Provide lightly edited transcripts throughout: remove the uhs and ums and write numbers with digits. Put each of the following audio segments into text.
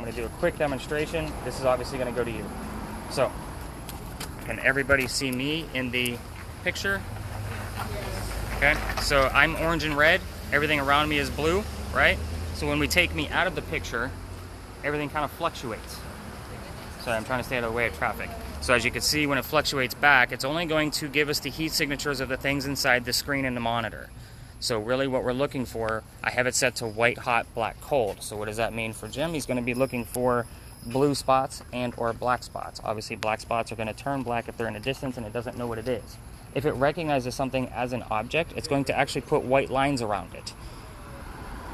going to do a quick demonstration. This is obviously going to go to you. So, can everybody see me in the picture? Okay, so I'm orange and red. Everything around me is blue, right? So when we take me out of the picture, everything kind of fluctuates. So I'm trying to stay out of the way of traffic. So as you can see, when it fluctuates back, it's only going to give us the heat signatures of the things inside the screen and the monitor. So really what we're looking for, I have it set to white, hot, black, cold. So what does that mean for Jim? He's going to be looking for blue spots and or black spots. Obviously black spots are going to turn black if they're in a distance and it doesn't know what it is. If it recognizes something as an object, it's going to actually put white lines around it.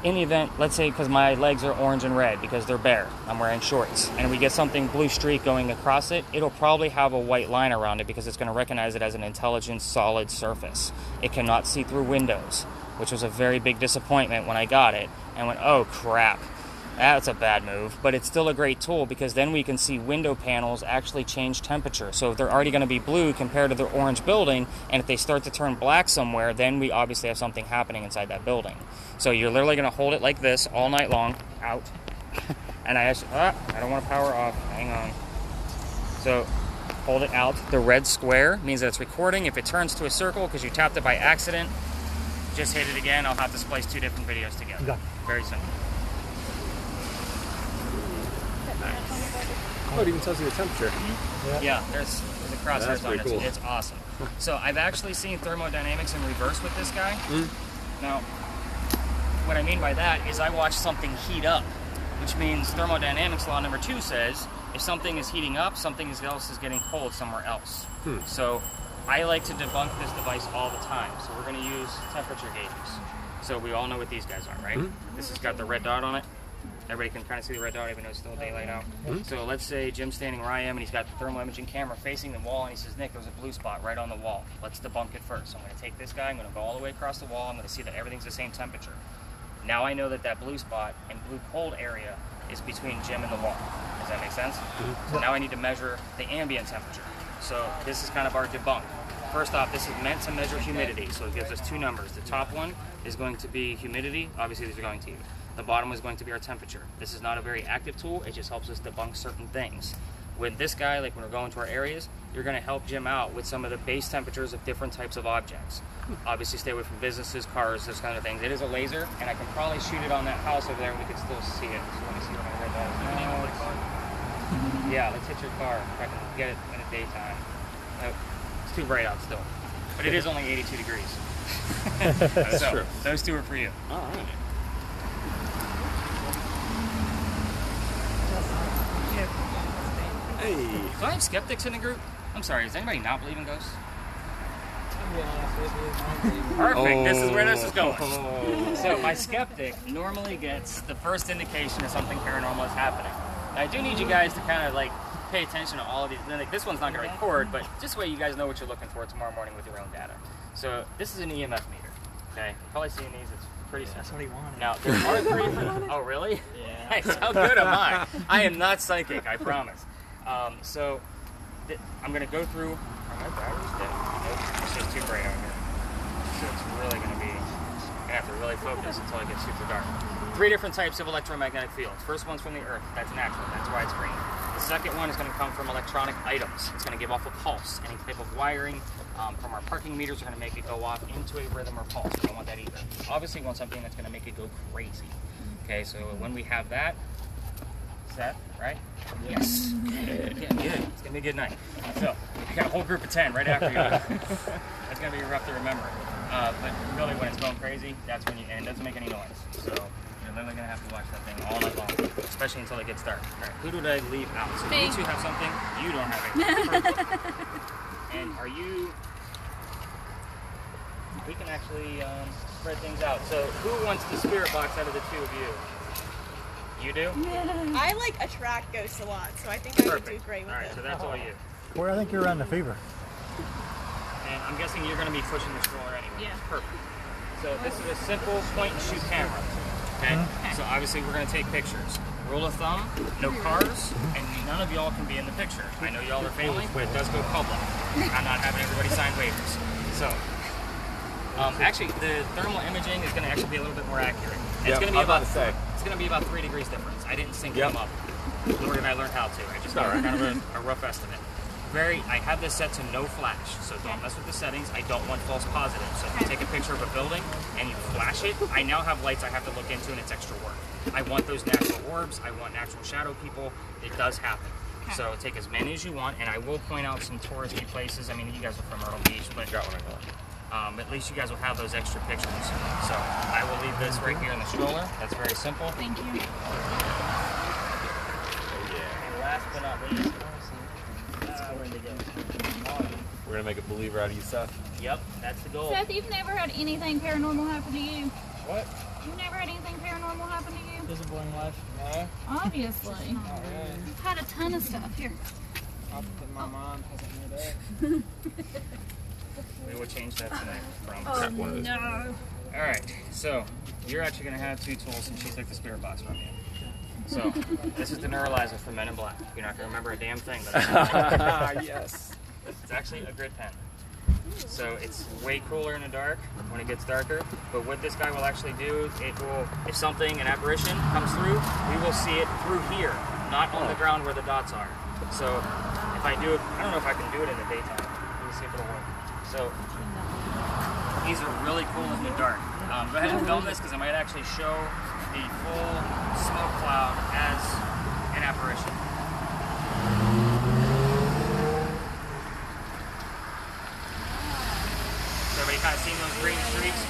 In the event, let's say because my legs are orange and red because they're bare, I'm wearing shorts, and we get something blue streak going across it, it'll probably have a white line around it because it's going to recognize it as an intelligent solid surface. It cannot see through windows, which was a very big disappointment when I got it and went, oh crap, that's a bad move. But it's still a great tool because then we can see window panels actually change temperature. So if they're already going to be blue compared to the orange building, and if they start to turn black somewhere, then we obviously have something happening inside that building. So you're literally going to hold it like this all night long, out. And I don't want to power off, hang on. So hold it out. The red square means that it's recording. If it turns to a circle because you tapped it by accident, just hit it again. I'll have to splice two different videos together. Okay. Very simple. Oh, it even tells you the temperature. Yeah, there's a crosshair on it. Cool. It's awesome. So I've actually seen thermodynamics in reverse with this guy. Now, what I mean by that is I watch something heat up, which means thermodynamics law number 2 says if something is heating up, something else is getting cold somewhere else. So I like to debunk this device all the time. So we're going to use temperature gauges. So we all know what these guys are, right? This has got the red dot on it. Everybody can kind of see the red dot even though it's still daylight out. So let's say Jim's standing where I am and he's got the thermal imaging camera facing the wall and he says, Nick, there's a blue spot right on the wall. Let's debunk it first. So I'm going to take this guy, I'm going to go all the way across the wall, I'm going to see that everything's the same temperature. Now I know that that blue spot and blue cold area is between Jim and the wall. Does that make sense? So now I need to measure the ambient temperature. So this is kind of our debunk. First off, this is meant to measure humidity, so it gives us 2 numbers. The top one is going to be humidity. Obviously these are going to you. The bottom is going to be our temperature. This is not a very active tool, it just helps us debunk certain things. With this guy, like when we're going to our areas, you're going to help Jim out with some of the base temperatures of different types of objects. Obviously stay away from businesses, cars, those kind of things. It is a laser, and I can probably shoot it on that house over there and we can still see it. So let me see what I read that. Yeah, let's hit your car if I can get it in the daytime. Nope, it's too bright out still. But it is only 82 degrees. That's so, true. Those 2 are for you. All right. Hey. Do I have skeptics in the group? I'm sorry, does anybody not believe in ghosts? Perfect, this is where this is going. So my skeptic normally gets the first indication of something paranormal is happening. Now, I do need you guys to kind of like pay attention to all of these. Like, this one's not going to record, but just so you guys know what you're looking for tomorrow morning with your own data. So this is an EMF meter. Okay, you're probably seeing these. It's pretty simple. That's what he wanted. Now there are 3 different. Oh really? Yeah. How good am I? I am not psychic, I promise. So I'm going to go through. Are my batteries dead? Nope, it's just too bright out here. So it's really going to be. I have to really focus until it gets super dark. 3 different types of electromagnetic fields. First one's from the earth. That's natural. That's why it's green. The second one is going to come from electronic items. It's going to give off a pulse. Any type of wiring from our parking meters are going to make it go off into a rhythm or pulse. We don't want that either. Obviously, we want something that's going to make it go crazy. Okay, so when we have that, set, right? Yes. Good. It's going to be a good night. So, you got a whole group of 10 right after you. That's going to be rough to remember. But really, when it's going crazy, that's when and it doesn't make any noise. So, you're literally going to have to watch that thing all night long, especially until it gets dark. All right, who did I leave out? So, you 2 have something, you don't have it. Perfect. And are you... We can actually spread things out. So, who wants the spirit box out of the 2 of you? You do? Yeah. I like attract ghosts a lot, so I think I would do great with it. Alright, so that's all you. Corey, I think you're around the fever. And I'm guessing you're going to be pushing the stroller anyway. Yeah. Perfect. So this is a simple point and shoot camera. Okay? So obviously we're going to take pictures. Rule of thumb, no cars, and none of y'all can be in the picture. I know y'all are family, but it does go public. I'm not having everybody sign waivers. So, actually, the thermal imaging is going to actually be a little bit more accurate. It's going to be about 3 degrees difference. I didn't sync them up. nor did I learn how to. I just got kind of a rough estimate. I have this set to no flash, so don't mess with the settings. I don't want false positives. So if you take a picture of a building and you flash it, I now have lights I have to look into, and it's extra work. I want those natural orbs. I want natural shadow people. It does happen. So take as many as you want, and I will point out some touristy places. I mean, you guys are from Myrtle Beach, but at least you guys will have those extra pictures. So I will leave this right here in the stroller. That's very simple. Thank you. And last but not least, we're gonna make a believer out of you, Seth. Yep, that's the goal. Seth, you've never had anything paranormal happen to you? What? You've never had anything paranormal happen to you? Disappointing life? No. Obviously. Alright. I've had a ton of stuff here. My mom hasn't made it. We will change that tonight. Oh, no. Alright, so you're actually going to have 2 tools since she took the spirit box from you. So, this is the neuralizer for Men in Black. You're not going to remember a damn thing. But Yes. it's actually a grid pen. So it's way cooler in the dark when it gets darker. But what this guy will actually do, it will, if something, an apparition comes through, we will see it through here, not on the ground where the dots are. So if I do it, I don't know if I can do it in the daytime. Let me see if it'll work. So these are really cool in the dark. Go ahead and film this because I might actually show the full smoke cloud as an apparition. So everybody kind of seeing those green streaks?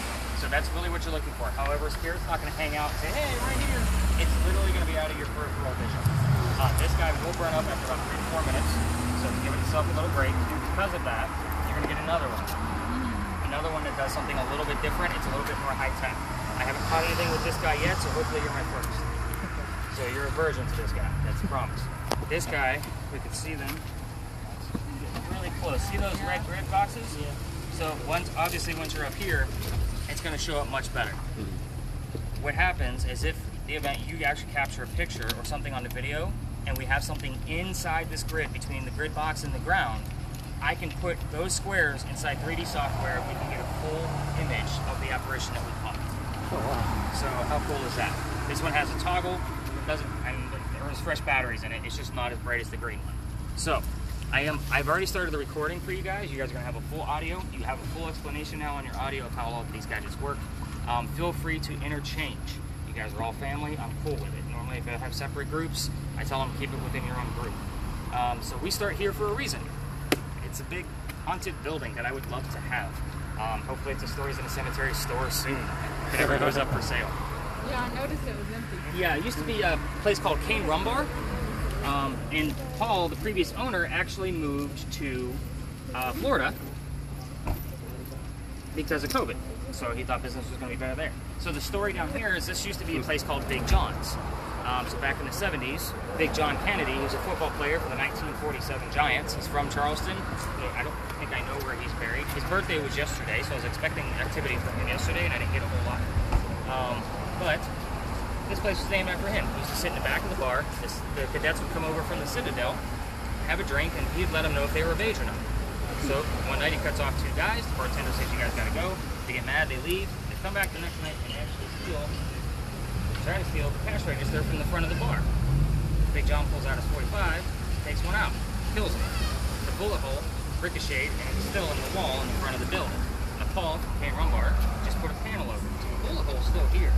So that's really what you're looking for. However, Spirit's not going to hang out and say, hey, right here. It's literally going to be out of your peripheral vision. This guy will burn up after about 3 to 4 minutes. So give itself a little break. Because of that, you're going to get another one. Another one that does something a little bit different. It's a little bit more high tech. I haven't caught anything with this guy yet, so hopefully you're my first. So you're a virgin to this guy. That's a promise. This guy, we can see them really close. See those red grid boxes? Yeah. So obviously once you're up here, it's going to show up much better. What happens is if the event you actually capture a picture or something on the video, and we have something inside this grid between the grid box and the ground, I can put those squares inside 3D software. We can get a full image of the apparition that we caught. Oh, wow. So how cool is that? This one has a toggle. There's fresh batteries in it. It's just not as bright as the green one. So I've already started the recording for you guys. You guys are gonna have a full audio. You have a full explanation now on your audio of how all of these gadgets work. Feel free to interchange. You guys are all family. I'm cool with it. Normally, if I have separate groups, I tell them keep it within your own group. So we start here for a reason. It's a big haunted building that I would love to have. Hopefully it's a Stories in a Cemetery store soon. If it ever goes up for sale. Yeah, I noticed it was empty. Yeah, it used to be a place called Cane Rum Bar. And Paul, the previous owner, actually moved to Florida because of COVID. So he thought business was going to be better there. So the story down here is this used to be a place called Big John's. So back in the 70s, Big John Kennedy, who's a football player for the 1947 Giants. He's from Charleston. I don't think I know where he's buried. His birthday was yesterday, so I was expecting activity from him yesterday, and I didn't get a whole lot. But this place was named after him. He used to sit in the back of the bar. The cadets would come over from the Citadel, have a drink, and he'd let them know if they were of age or not. So one night he cuts off 2 guys. The bartender says, you guys gotta go. They get mad, they leave. They come back the next night and actually trying to steal the cash register from the front of the bar. Big John pulls out his .45, takes one out, kills him. The bullet hole ricocheted and it's still in the wall in the front of the building. Now Paul, Cane Rum Bar, just put a panel over it. So the bullet hole's still here.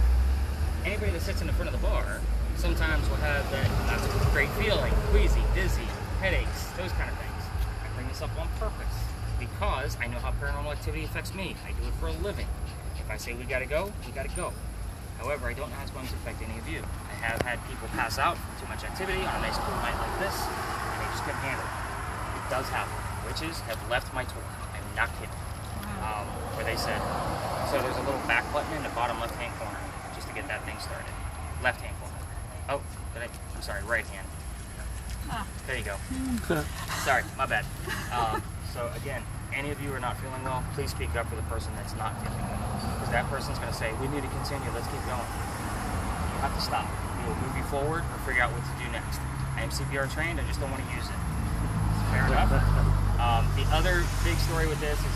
Anybody that sits in the front of the bar sometimes will have that not so great feeling, queasy, dizzy, headaches, those kind of things. I bring this up on purpose because I know how paranormal activity affects me. I do it for a living. If I say we gotta go, we gotta go. However, I don't know how it's going to affect any of you. I have had people pass out from too much activity on a nice cool night like this, and they just couldn't handle it. It does happen. Witches have left my tour. I'm not kidding. Where they said, so there's a little back button in the bottom left-hand corner, just to get that thing started. Left-hand corner. Oh, I'm sorry, right hand. There you go. Sorry, my bad. So again, any of you are not feeling well, please speak up for the person that's not feeling well. Because that person's going to say, we need to continue, let's keep going. You have to stop. We will move you forward or figure out what to do next. I am CPR trained, I just don't want to use it. Fair enough. The other big story with this is,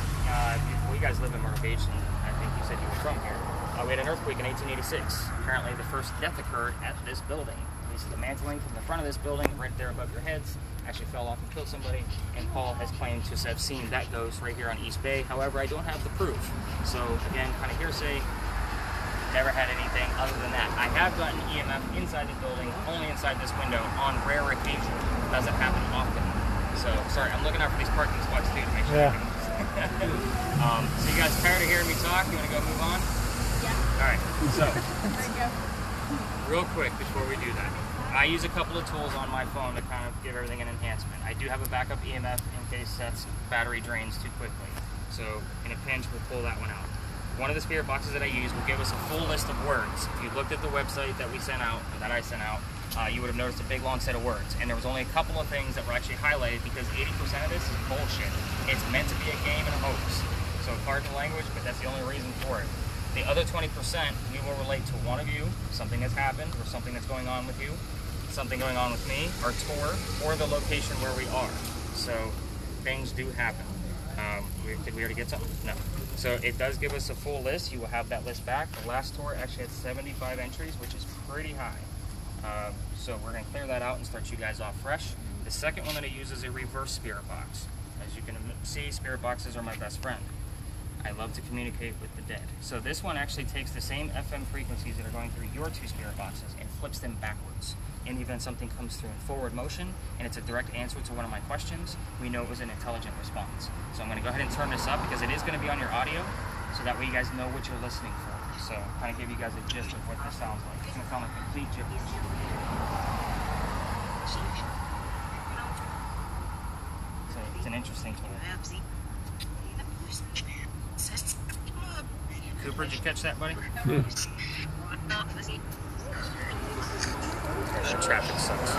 you guys live in Myrtle Beach, and I think you said you were from here. We had an earthquake in 1886. Apparently the first death occurred at this building. is dismantling from the front of this building, right there above your heads. Actually fell off and killed somebody, and Paul has claimed to have seen that ghost right here on East Bay. However, I don't have the proof. So again, kind of hearsay. Never had anything other than that. I have gotten EMF inside the building, only inside this window, on rare occasion. Doesn't happen often. So sorry, I'm looking out for these parking spots too to make sure. Yeah. So you guys tired of hearing me talk? You want to go move on? Yeah. All right. So There you go. real quick before we do that, I use a couple of tools on my phone to kind of give everything an enhancement. I do have a backup EMF in case that's battery drains too quickly. So in a pinch, we'll pull that one out. One of the spirit boxes that I use will give us a full list of words. If you looked at the website that we sent out, or that I sent out, you would have noticed a big long set of words. And there was only a couple of things that were actually highlighted because 80% of this is bullshit. It's meant to be a game and a hoax. So pardon the language, but that's the only reason for it. The other 20%, we will relate to one of you, something that's happened, or something that's going on with you, something going on with me, our tour, or the location where we are. So things do happen. Did we already get something? No. So it does give us a full list. You will have that list back. The last tour actually had 75 entries, which is pretty high. So we're going to clear that out and start you guys off fresh. The second one that I use is a reverse spirit box. As you can see, spirit boxes are my best friend. I love to communicate with the dead. So this one actually takes the same FM frequencies that are going through your two spirit boxes and flips them backwards. In the event something comes through in forward motion and it's a direct answer to one of my questions, we know it was an intelligent response. So I'm going to go ahead and turn this up because it is going to be on your audio, so that way you guys know what you're listening for. So kind of give you guys a gist of what this sounds like. It's going to sound like complete gibberish. So it's an interesting tool. Cooper, did you catch that, buddy? The traffic sucks.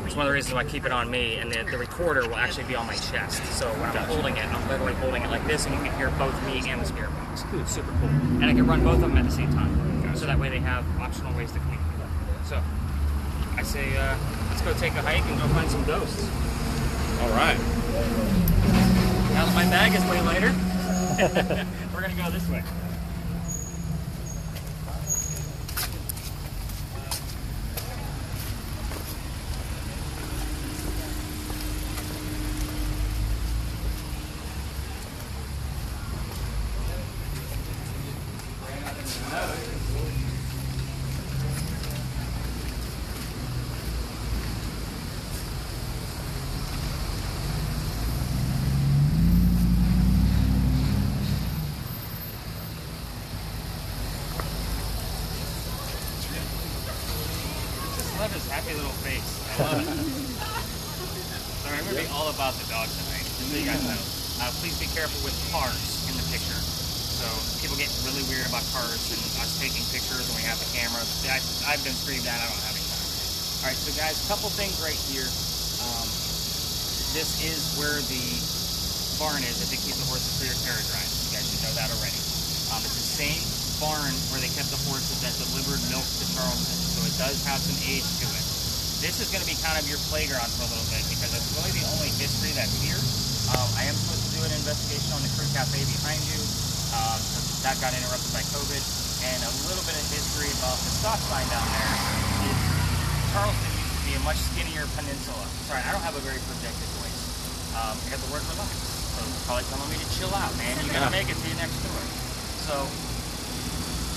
It's one of the reasons why I keep it on me, and the recorder will actually be on my chest. So when I'm holding it, I'm literally holding it like this, and you can hear both me and the spirit box. It's super cool. And I can run both of them at the same time. So that way they have optional ways to communicate. So I say, let's go take a hike and go find some ghosts. All right. Now that my bag is way lighter, we're going to go this way. I love his happy little face. I love it. So I'm going to be all about the dog tonight, just so you guys know. Please be careful with cars in the picture. So people get really weird about cars and us taking pictures when we have the camera. I've been screamed at. I don't have any time. All right, so guys, a couple things right here. This is where the barn is that they keep the horses for your carriage rides. You guys should know that already. It's the same barn where they kept the horses that delivered milk to Charleston. So it does have some age to it. This is going to be kind of your playground for a little bit because it's really the only history that's here. I am supposed to do an investigation on the Crew Cafe behind you. That got interrupted by COVID. And a little bit of history about the stop sign down there is Charleston used to be a much skinnier peninsula. Sorry, I don't have a very projected voice. I got the word relax. So it's probably telling me to chill out, man. You gotta make it to your next tour. So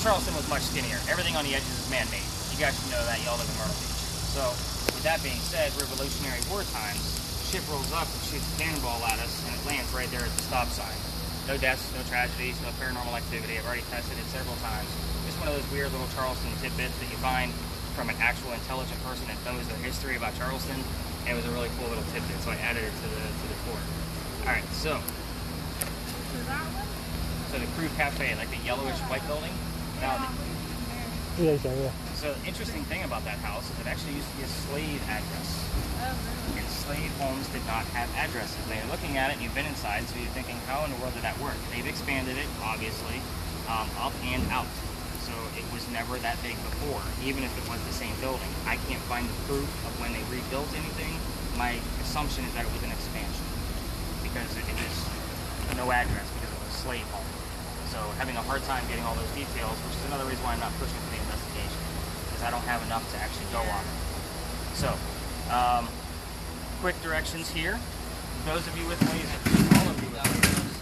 Charleston was much skinnier. Everything on the edges is man-made. You guys should know that. Y'all live in Myrtle Beach. So with that being said, Revolutionary War times, ship rolls up and shoots a cannonball at us, and it lands right there at the stop sign. No deaths, no tragedies, no paranormal activity. I've already tested it several times. Just one of those weird little Charleston tidbits that you find from an actual intelligent person that knows their history about Charleston. And it was a really cool little tidbit, so I added it to the tour. All right, so the Crew Cafe, like the yellowish white building. Now, Yeah. so the interesting thing about that house is it actually used to be a slave address. And slave homes did not have addresses. Now you're looking at it, and you've been inside, so you're thinking, how in the world did that work? They've expanded it, obviously, up and out. So it was never that big before, even if it was the same building. I can't find the proof of when they rebuilt anything. My assumption is that it was an expansion because it was no address because it was a slave home. So having a hard time getting all those details, which is another reason why I'm not pushing for the investigation. Because I don't have enough to actually go on it. So, quick directions here. Those of you with lasers, all of you with lasers,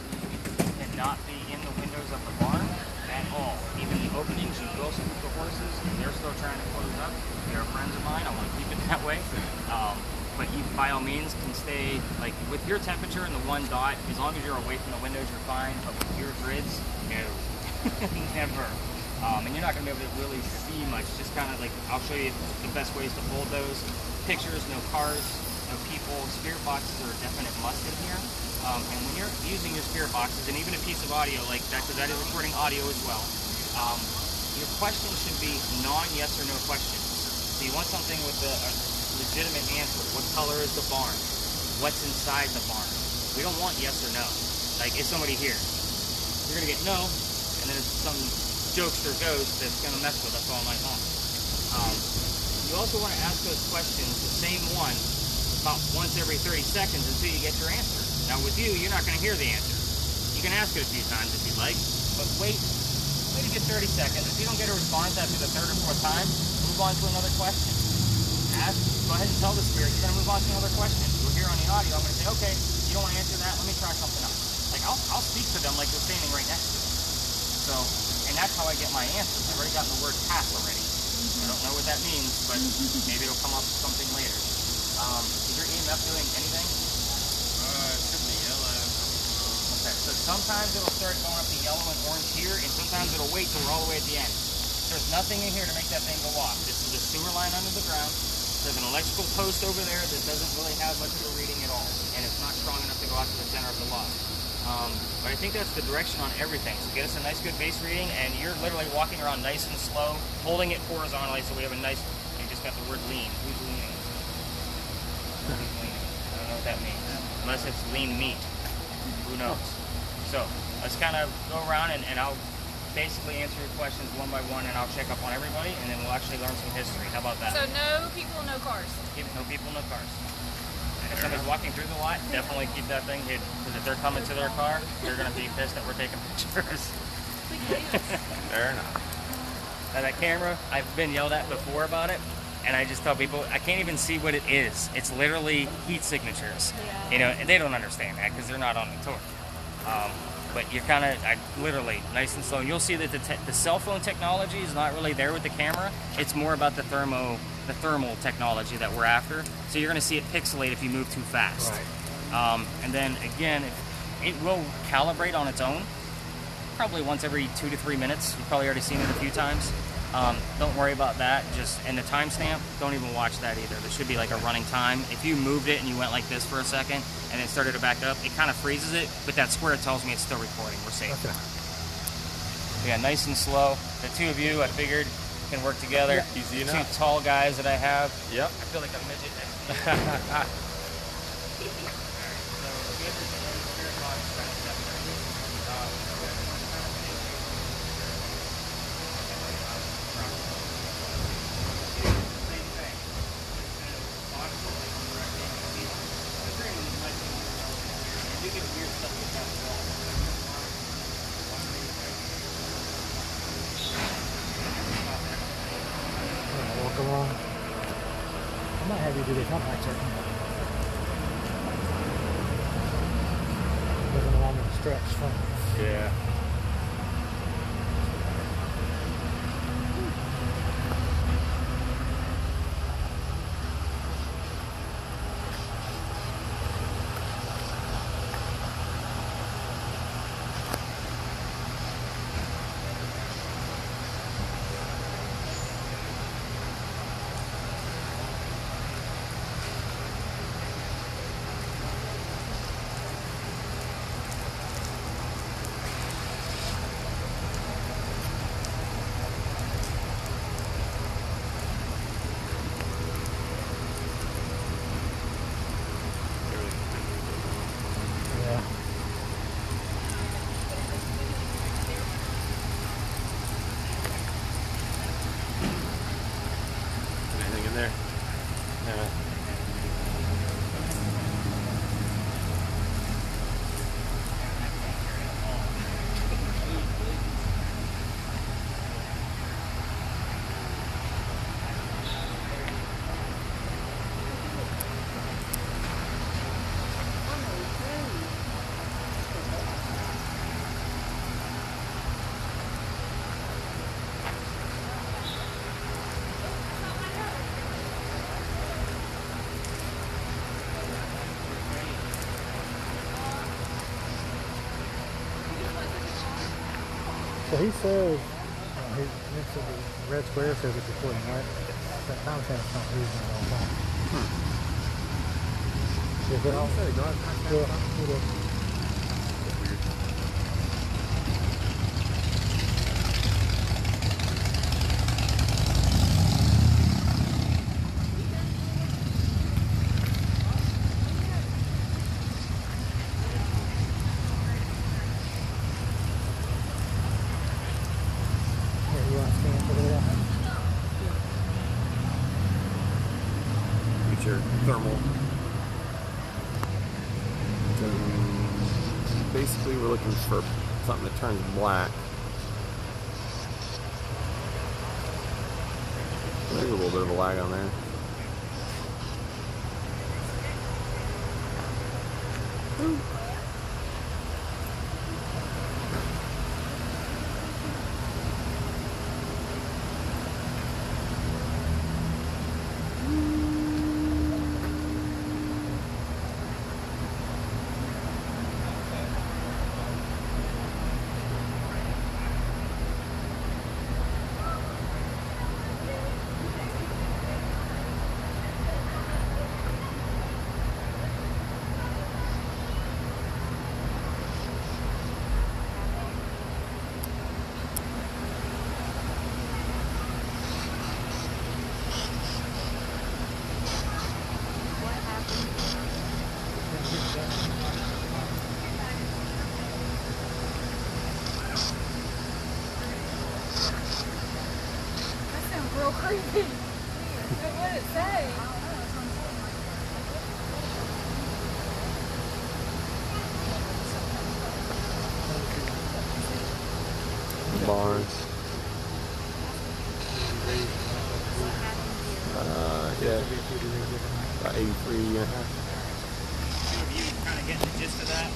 cannot be in the windows of the barn at all. Even the openings you will scoop the horses, and they're still trying to close up. They're friends of mine. I want to keep it that way. But you, by all means, can stay like with your temperature and the one dot. As long as you're away from the windows, you're fine. But with your grids, no, never. And you're not going to be able to really see much. Just kind of like, I'll show you the best ways to hold those. Pictures, no cars, no people. Spirit boxes are a definite must in here. And when you're using your spirit boxes, and even a piece of audio like that, because that is recording audio as well, your questions should be non-yes or no questions. So you want something with a legitimate answer. What color is the barn? What's inside the barn? We don't want yes or no. Like, is somebody here? You're going to get no, and then some jokester ghost that's going to mess with us all night long. You also want to ask those questions, the same one, about once every 30 seconds until you get your answer. Now with you, you're not going to hear the answer. You can ask it a few times if you like, but wait a good 30 seconds. If you don't get a response after the third or fourth time, move on to another question. Go ahead and tell the spirit you're going to move on to another question. You'll hear on the audio, I'm going to say, okay, you don't want to answer that, let me try something else. Like, I'll speak to them like they're standing right next to me. So, and that's how I get my answers. I've already gotten the word pass already. I don't know what that means, but maybe it'll come up with something later. Is your EMF doing anything? It's gonna be yellow. Okay, so sometimes it'll start going up to yellow and orange here, and sometimes it'll wait till we're all the way at the end. There's nothing in here to make that thing go off. This is a sewer line under the ground. There's an electrical post over there that doesn't really have much of a reading at all, and it's not strong enough to go out to the center of the lot. But I think that's the direction on everything. So get us a nice good base reading, and you're literally walking around nice and slow, holding it horizontally so we have a nice, you just got the word lean. Who's leaning? Who's leaning? I don't know what that means. Unless it's lean meat. Who knows? So let's kind of go around and I'll basically answer your questions one by one, and I'll check up on everybody, and then we'll actually learn some history. How about that? So no people, no cars. No people, no cars. If somebody's walking through the lot, definitely keep that thing hidden. Because if they're coming to their car, they're going to be pissed that we're taking pictures. Fair enough. Now that camera, I've been yelled at before about it, and I just tell people, I can't even see what it is. It's literally heat signatures. Yeah. You know, and they don't understand that because they're not on the tour. But you're kind of, literally, nice and slow. And you'll see that the cell phone technology is not really there with the camera. It's more about the thermal technology that we're after. So you're going to see it pixelate if you move too fast. Right. And then, again, it will calibrate on its own. Probably once every 2 to 3 minutes. You've probably already seen it a few times. Don't worry about that. And the timestamp, don't even watch that either. There should be like a running time. If you moved it and you went like this for a second and then started to back up, it kind of freezes it, but that square tells me it's still recording. We're safe. Okay. Yeah, nice and slow. The two of you, I figured, can work together. Yeah, easy enough. Two tall guys that I have. Yep. I feel like a midget next to you. Walk along. I might have you do the compact check. Moving along in the stretch. Fun. Yeah. Yeah. Anything in there? No. he says, he next to the red square says it's recording, right? That timestamp's not reading it all the time. Is it all? Yeah, it is. Here, you want to stand for that? Get your thermal. Basically, we're looking for something that turns black. There's a little bit of a lag on there. That sounds real creepy. What did it say? Barns. Yeah, about 83 and a half. Two of you kind of getting the gist of that?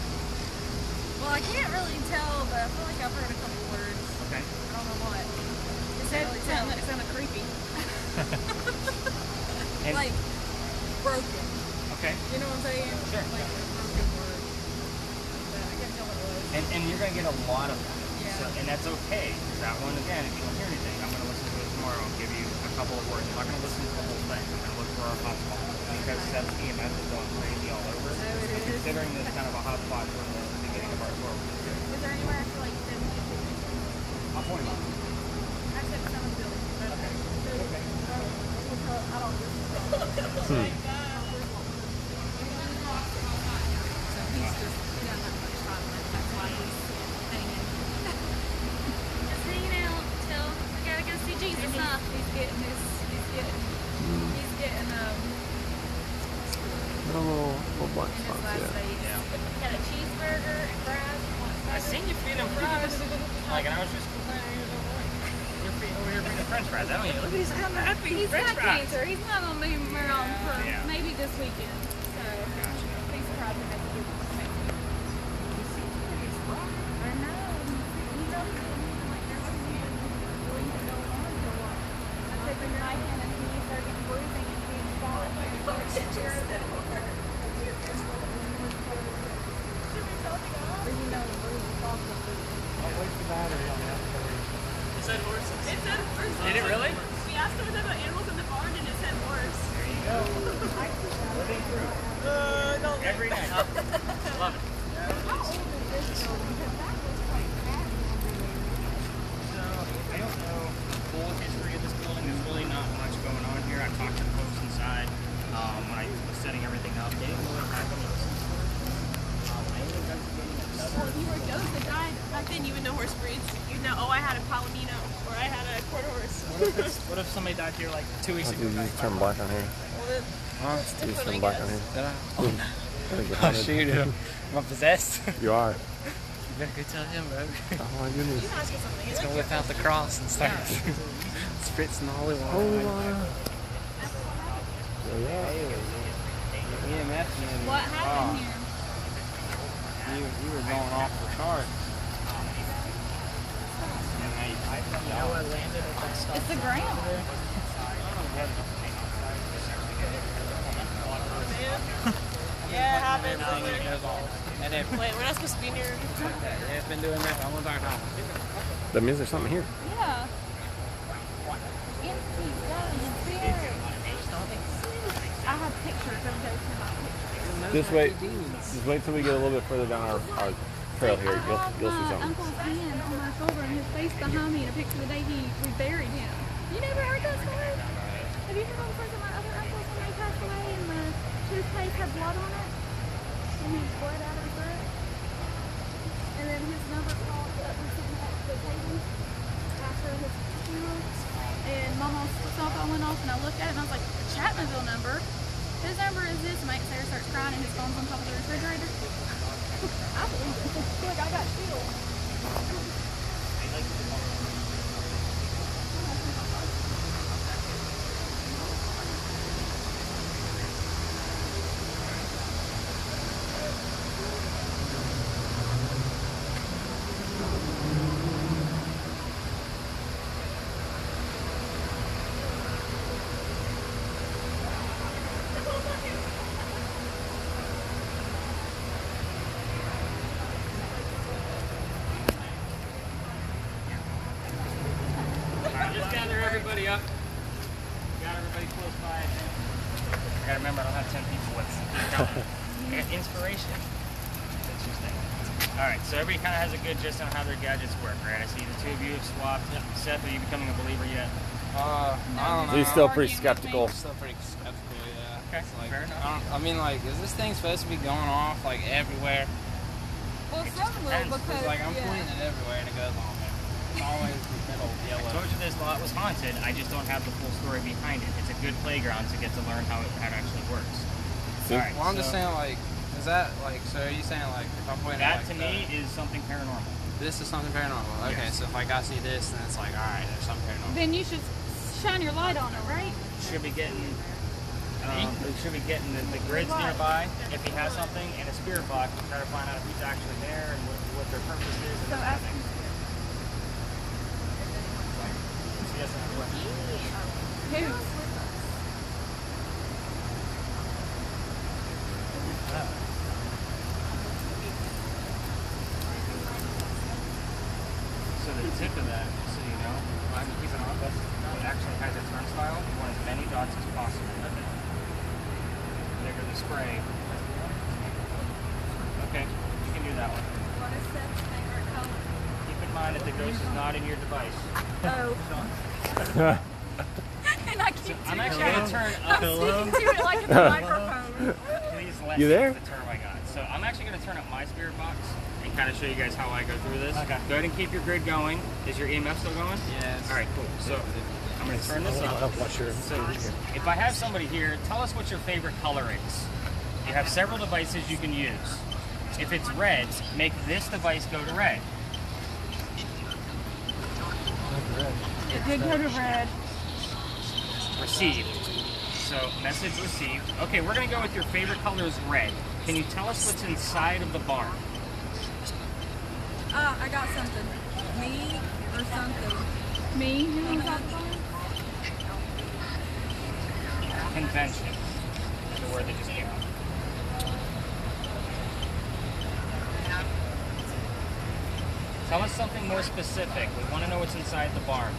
Well, I can't really tell, but I feel like I've heard a couple words. Okay. I don't know what. It sounded creepy. And, Like broken. okay. You know what I'm saying? Sure. Like a broken word. But I can't tell what it was. And you're going to get a lot of them. Yeah. So, and that's okay. That one, again, if you don't hear anything, I'm going to listen to it tomorrow and give you a couple of words. I'm not going to listen to the whole thing. I'm going to look for our hotspot. Because that's EMS is going crazy all over. So it is. Considering this kind of a hotspot for the beginning of our tour. Is there anywhere I feel like you said we could do? I'll point them out. I said some of the building. But okay. I don't know. So he's just, he doesn't have much time left. That's why he's hanging. Just hanging out till we gotta go see Jesus, huh? He's getting Little black in his spots, last yeah. days. Got a cheeseburger and fries. I seen you feeding fries. Like, and I was just complaining. You're feeding over here feeding French fries. I don't even look at these. I'm happy. He's French got fries. cancer. He's not gonna be around for Yeah. maybe this weekend. So be surprised if that's a good one. I know. He knows it. Like there wasn't even anything going on for a while. I took him hiking and he started bruising and he falling. Or you know the bruise is off the food. I'll wait for battery on the outside. It said horses. Did it really? We asked him about animals in the barn and it said horse. There you go. Living proof. Every night. Love it. How old is this building? Because that was quite bad. So, I don't know the full history of this building. There's really not much going on here. I talked to the folks inside when I was setting everything up. They didn't really have any I ended up getting another. Well, you were those that died back then. You would know horse breeds. You'd know, oh, I had a Palomino or I had a quarter horse. What if somebody died here like 2 weeks Did ago? you just turn black on here? Well, then, it's Did you just different, turn I black on guess. here? Oh shoot, am I possessed? You are. You better go tell him, bro. Oh my goodness. You can ask him something. He's gonna whip out the cross and start spritzing the holy water. Holy water. EMF man. What happened here? You were going off the chart. It's the ground. Yeah, it happens. Everything that goes off. And if Wait, we're not supposed to be near. yeah, it's been doing that for a long time. That means there's something here. Yeah. Empty, done, there. I have pictures of those in my pictures. Just wait till we get a little bit further down our trail here. You'll see my something. uncle's hand on my shoulder and his face behind me in a picture the day we buried him. You never heard that story? Have you heard all the stories of my other uncles when they passed away and the toothpaste had blood on it? And he was bled out of his throat? And then his number called up and sitting at the table after his funeral. And Mama's cell phone went off and I looked at it and I was like, the Chapmanville number? His number is this. And Sarah starts crying and his phone's on top of the refrigerator. I believe it. Look, I got chills. Just gather everybody up. Got everybody close by. I gotta remember I don't have 10 people with me. Inspiration. Interesting. Alright, so everybody kind of has a good gist on how their gadgets work, right? I see the two of you have swapped. Seth, are you becoming a believer yet? I don't know. He's still pretty skeptical. I'm still pretty skeptical, yeah. Okay, It's like, fair enough. I mean, like, is this thing supposed to be going off, like, everywhere? Well, It just some will depends. because, It's like, I'm yeah. pointing it everywhere and it goes on there. It's always the middle I yellow. told you this lot was haunted. I just don't have the full story behind it. It's a good playground to get to learn how it actually works. Alright, Well, I'm just so saying, like, is that, like, so are you saying, like, if I point that it to like me is something paranormal. this is something paranormal. Okay, Yes. so if like I see this, then it's like, alright, there's something paranormal. Then you should shine your light on it, right? Should be getting the grids nearby if he has something and a spirit box to try to find out if he's actually there and what their purpose is. So And ask everything. So yes, that's what- who? So the tip of that, just so you know, I'm keeping on, but it actually has a turnstile. You want as many dots as possible. Bigger the spray. Okay, you can do that one. What is Seth's favorite color? Keep in mind that the ghost is not in your device. Oh. And I keep I'm actually going to turn up. speaking to it like it's a microphone. Please let You there? the term I got. So I'm actually going to turn up my spirit box and kind of show you guys how I go through this. Okay. Go ahead and keep your grid going. Is your EMF still going? Yes. All right, cool. So I'm going to turn this up. I'm not sure. So if I have somebody here, tell us what your favorite color is. You have several devices you can use. If it's red, make this device go to red. It did go to red. Received. So message received. Okay, we're going to go with your favorite color is red. Can you tell us what's inside of the barn? I got something. Me or something. Me? Who was that? Convention. The word that just came up. Tell us something more specific. We want to know what's inside the barn.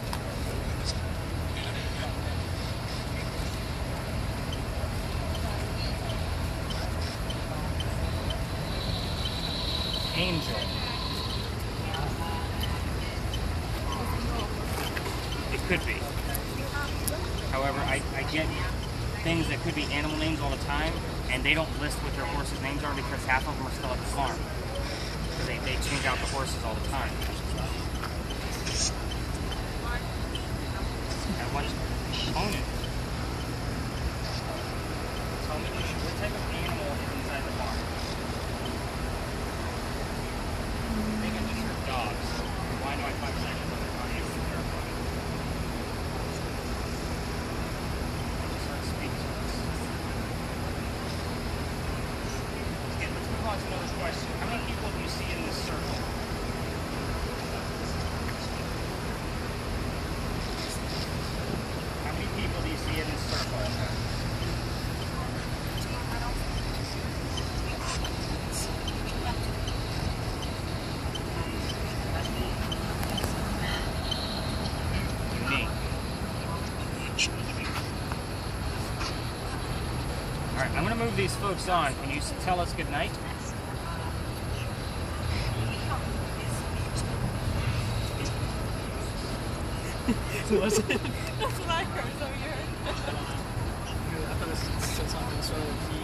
Angel. It could be. However, I get things that could be animal names all the time, and they don't list what their horses' names are because half of them are still at the farm. Because they change out the horses all the time. And what component? Tell me what type of animal is inside the barn. They can just hear dogs. Why do I 5 seconds on their body? It's terrifying. Start speaking to us. Okay, let's move on to another question. How many people do you see in this circle? How many people do you see in this circle? right, I'm gonna move these folks on. Can you tell us good night? Was it? That's what I heard. So you heard. I thought it said something sort of key.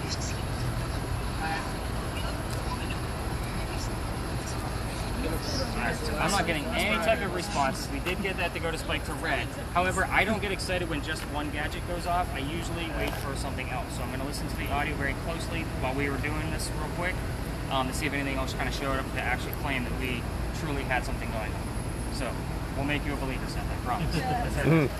Alright, so I'm not getting any type of response. We did get that to go to spike to red. However, I don't get excited when just one gadget goes off. I usually wait for something else. So I'm going to listen to the audio very closely while we were doing this real quick to see if anything else kind of showed up to actually claim that we truly had something going on. So we'll make you a believer, Seth, I promise. Let's head it.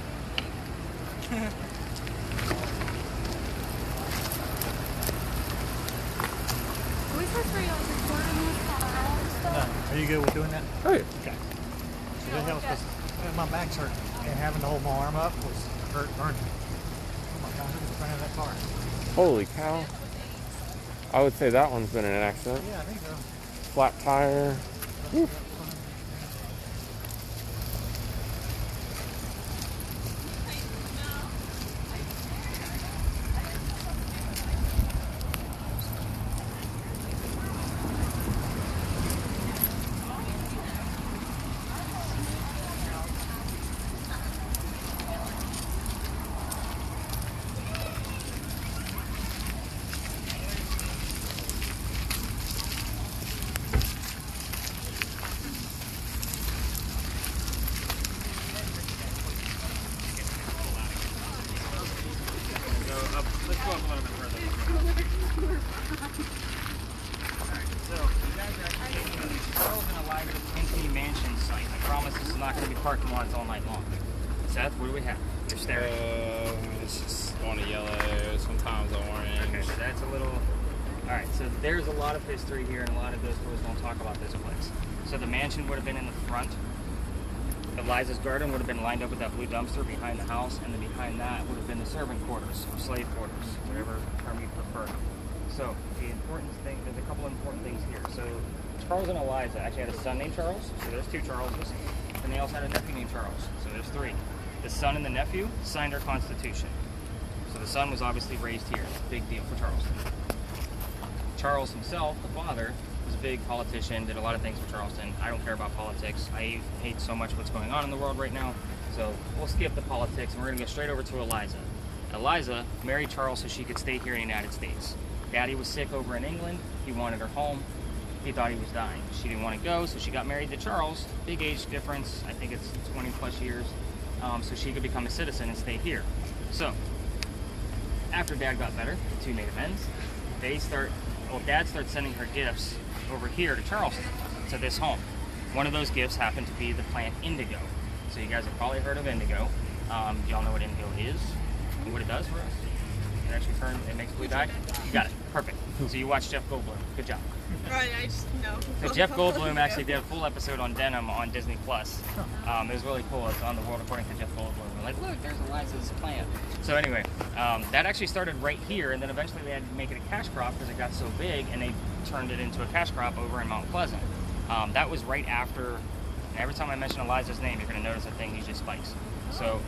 Are we supposed to be recording this on our own stuff? Are you good with doing that? Oh, yeah. Okay. So that helps because my back's hurt and having to hold my arm up was burning. Oh my God, who's in front of that car? Holy cow. I would say that one's been in an accident. Yeah, I think so. Flat tire. Whew. Let's go up a little bit further. Alright, so you guys are actually taking the Charles and Eliza Pinckney Mansion site. I promise this is not going to be parking lots all night long. Seth, what do we have? You're staring. It's just going to yellow, sometimes orange. Okay, so that's a little... Alright, so there's a lot of history here, and a lot of those pros don't talk about this place. So the mansion would have been in the front. Eliza's garden would have been lined up with that blue dumpster behind the house, and then behind that would have been the servant quarters, or slave quarters, whatever term you prefer. So the important thing, there's a couple important things here. So Charles and Eliza actually had a son named Charles, so there's two Charleses, and they also had a nephew named Charles, so there's three. The son and the nephew signed our Constitution. So the son was obviously raised here. Big deal for Charleston. Charles himself, the father, was a big politician, did a lot of things for Charleston. I don't care about politics. I hate so much what's going on in the world right now. So we'll skip the politics and we're gonna go straight over to Eliza. Eliza married Charles so she could stay here in the United States. Daddy was sick over in England. He wanted her home. He thought he was dying. She didn't want to go, so she got married to Charles. Big age difference. I think it's 20 plus years. So she could become a citizen and stay here. So after Dad got better, the two made amends. Dad starts sending her gifts over here to Charleston, to this home. One of those gifts happened to be the plant indigo. So you guys have probably heard of indigo. Y'all know what indigo is and what it does for us? It actually it makes blue dye? You got it, perfect. So you watched Jeff Goldblum, good job. Right, I just know. So Jeff Goldblum actually did a full episode on denim on Disney+. It was really cool. It's on The World According to Jeff Goldblum. We're like, look, there's Eliza's plant. So anyway, that actually started right here, and then eventually they had to make it a cash crop because it got so big, and they turned it into a cash crop over in Mount Pleasant. That was right after, and every time I mention Eliza's name, you're going to notice that thing usually spikes. So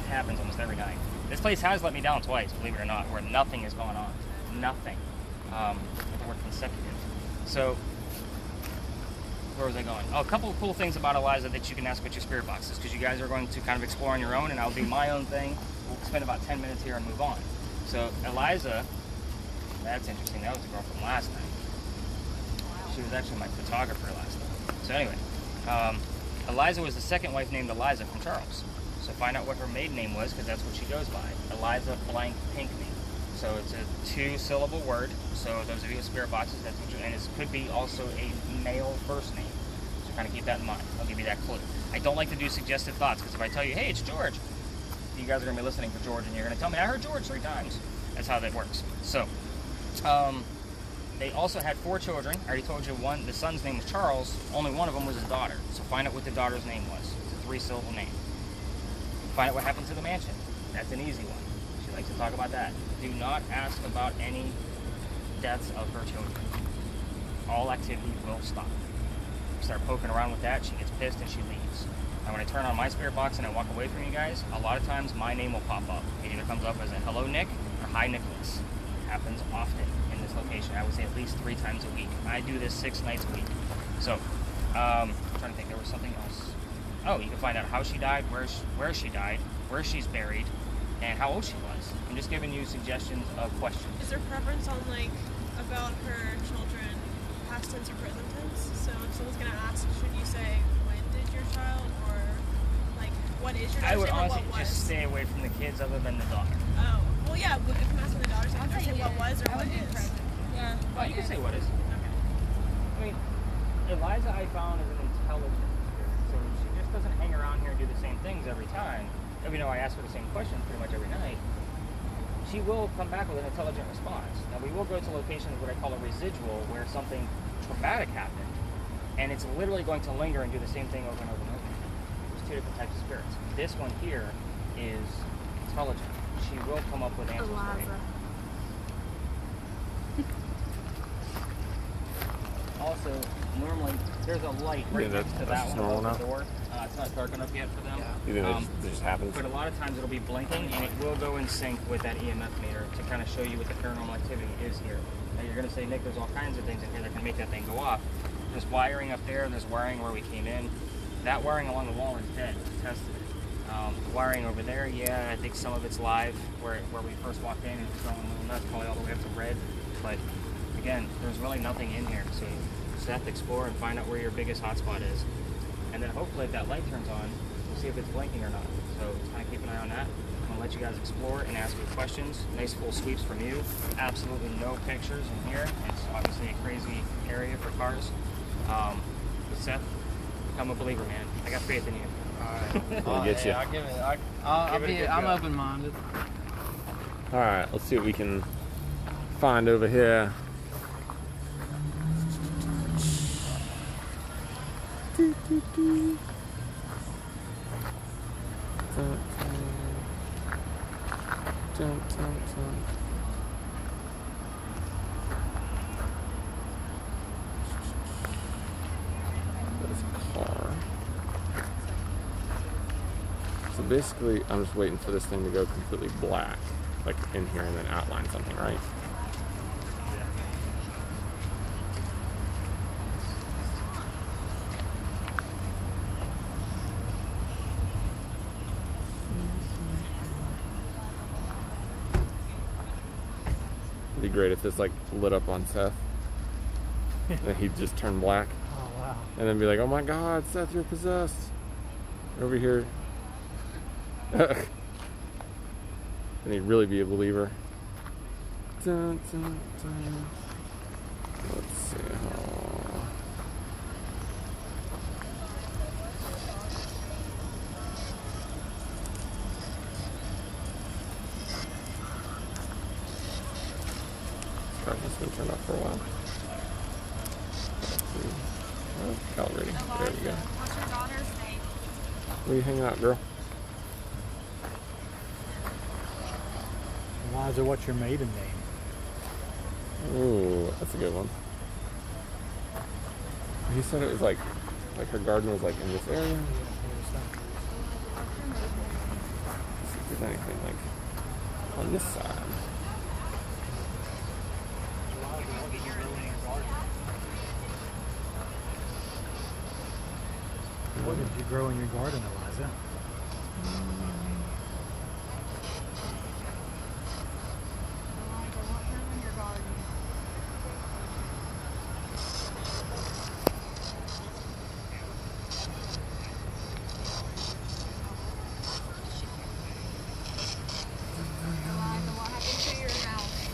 it happens almost every night. This place has let me down twice, believe it or not, where nothing is going on. Nothing. The word consecutive. So, where was I going? Oh, a couple of cool things about Eliza that you can ask with your spirit boxes, because you guys are going to kind of explore on your own, and I'll do my own thing. We'll spend about 10 minutes here and move on. So, Eliza, that's interesting. That was the girl from last night. She was actually my photographer last night. So anyway, Eliza was the second wife named Eliza from Charles. So find out what her maiden name was, because that's what she goes by. Eliza blank Pinckney. So it's a 2-syllable word. So those of you with spirit boxes, that's what and it could be also a male first name. So kind of keep that in mind. I'll give you that clue. I don't like to do suggestive thoughts, because if I tell you, hey, it's George, you guys are going to be listening for George, and you're going to tell me, I heard George 3 times. That's how that works. So, they also had 4 children. I already told you the son's name was Charles. Only one of them was his daughter. So find out what the daughter's name was. It's a 3-syllable name. Find out what happened to the mansion. That's an easy one. She likes to talk about that. Do not ask about any deaths of her children. All activity will stop. Start poking around with that, she gets pissed and she leaves. Now when I turn on my spirit box and I walk away from you guys, a lot of times my name will pop up. It either comes up as a hello Nick, High Nicholas happens often in this location. I would say at least 3 times a week. I do this 6 nights a week. So, I'm trying to think, there was something else. Oh, you can find out how she died, where she died, where she's buried, and how old she was. I'm just giving you suggestions of questions. Is there preference on like about her children, past tense or present tense? So if someone's gonna ask, should you say when did your child, or like what is your daughter's I would name, or honestly what was? just stay away from the kids other than the daughter. Oh, well, yeah. If I'm asking the daughter's name, I'll should I say say what yeah. was or I what would do is? present. Yeah. Well, you can say what is. Okay. I mean, Eliza I found is an intelligent spirit, so she just doesn't hang around here and do the same things every time. Even though I ask her the same questions pretty much every night, she will come back with an intelligent response. Now, we will go to locations what I call a residual, where something traumatic happened, and it's literally going to linger and do the same thing over and over and over. There's 2 different types of spirits. This one here is intelligent. She will come up with answers for you. Also, normally there's a light right Yeah, next to that that's one normal above the now. door. It's not dark enough yet for them. You think it just happens? But a lot of times it'll be blinking, and it will go in sync with that EMF meter to kind of show you what the paranormal activity is here. Now you're going to say, Nick, there's all kinds of things in here that can make that thing go off. There's wiring up there, and there's wiring where we came in. That wiring along the wall is dead. We tested it. The wiring over there, yeah, I think some of it's live, where we first walked in, and it's going a little nuts, probably all the way up to red. But again, there's really nothing in here, so you just have to explore and find out where your biggest hotspot is. And then hopefully if that light turns on, we'll see if it's blinking or not. So just kind of keep an eye on that. I'm going to let you guys explore and ask you questions. Nice full sweeps from you. Absolutely no pictures in here. It's obviously a crazy area for cars. But Seth, become a believer, man. I got faith in you. Alright. I'll get you. I'll give it. I'm go. open-minded. All right, let's see what we can find over here. There's a car. So basically, I'm just waiting for this thing to go completely black, like in here, and then outline something, right? It'd be great if this like lit up on Seth, and he'd just turn black, Oh, wow. and then be like, "Oh my God, Seth, you're possessed." Over here. And he'd really be a believer. Dun, dun, dun. Let's see. Oh. Car's just been turned off for a while. Let's see. Oh, calibrating. There we go. What's your daughter's name? Where are you hanging out, girl? Eliza, what's your maiden name? Ooh, that's a good one. He said it was like her garden was like in this area. Let's see if there's anything like on this side. What did you grow in your garden, Eliza? Eliza, what grew in your garden? Eliza, what happened to your house?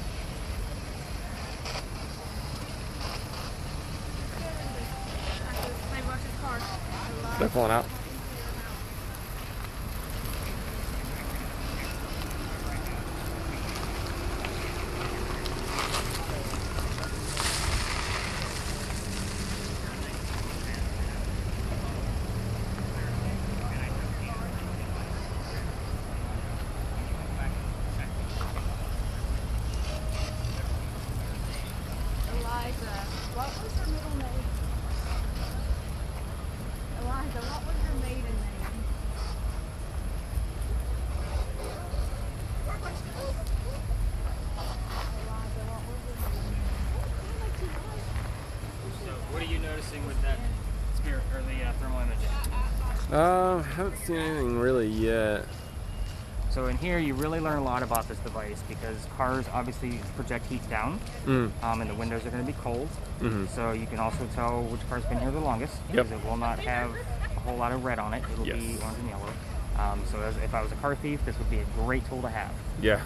Maybe watch his car. They're pulling out. Eliza, what was her middle name? Eliza, what was your maiden name? noticing with that spirit or the thermal imaging? Haven't seen anything really yet. So in here, you really learn a lot about this device because cars obviously project heat down, and the windows are going to be cold. So you can also tell which car's been here the longest because it will not have a whole lot of red on it. It'll be orange and yellow. If I was a car thief, this would be a great tool to have. Yeah.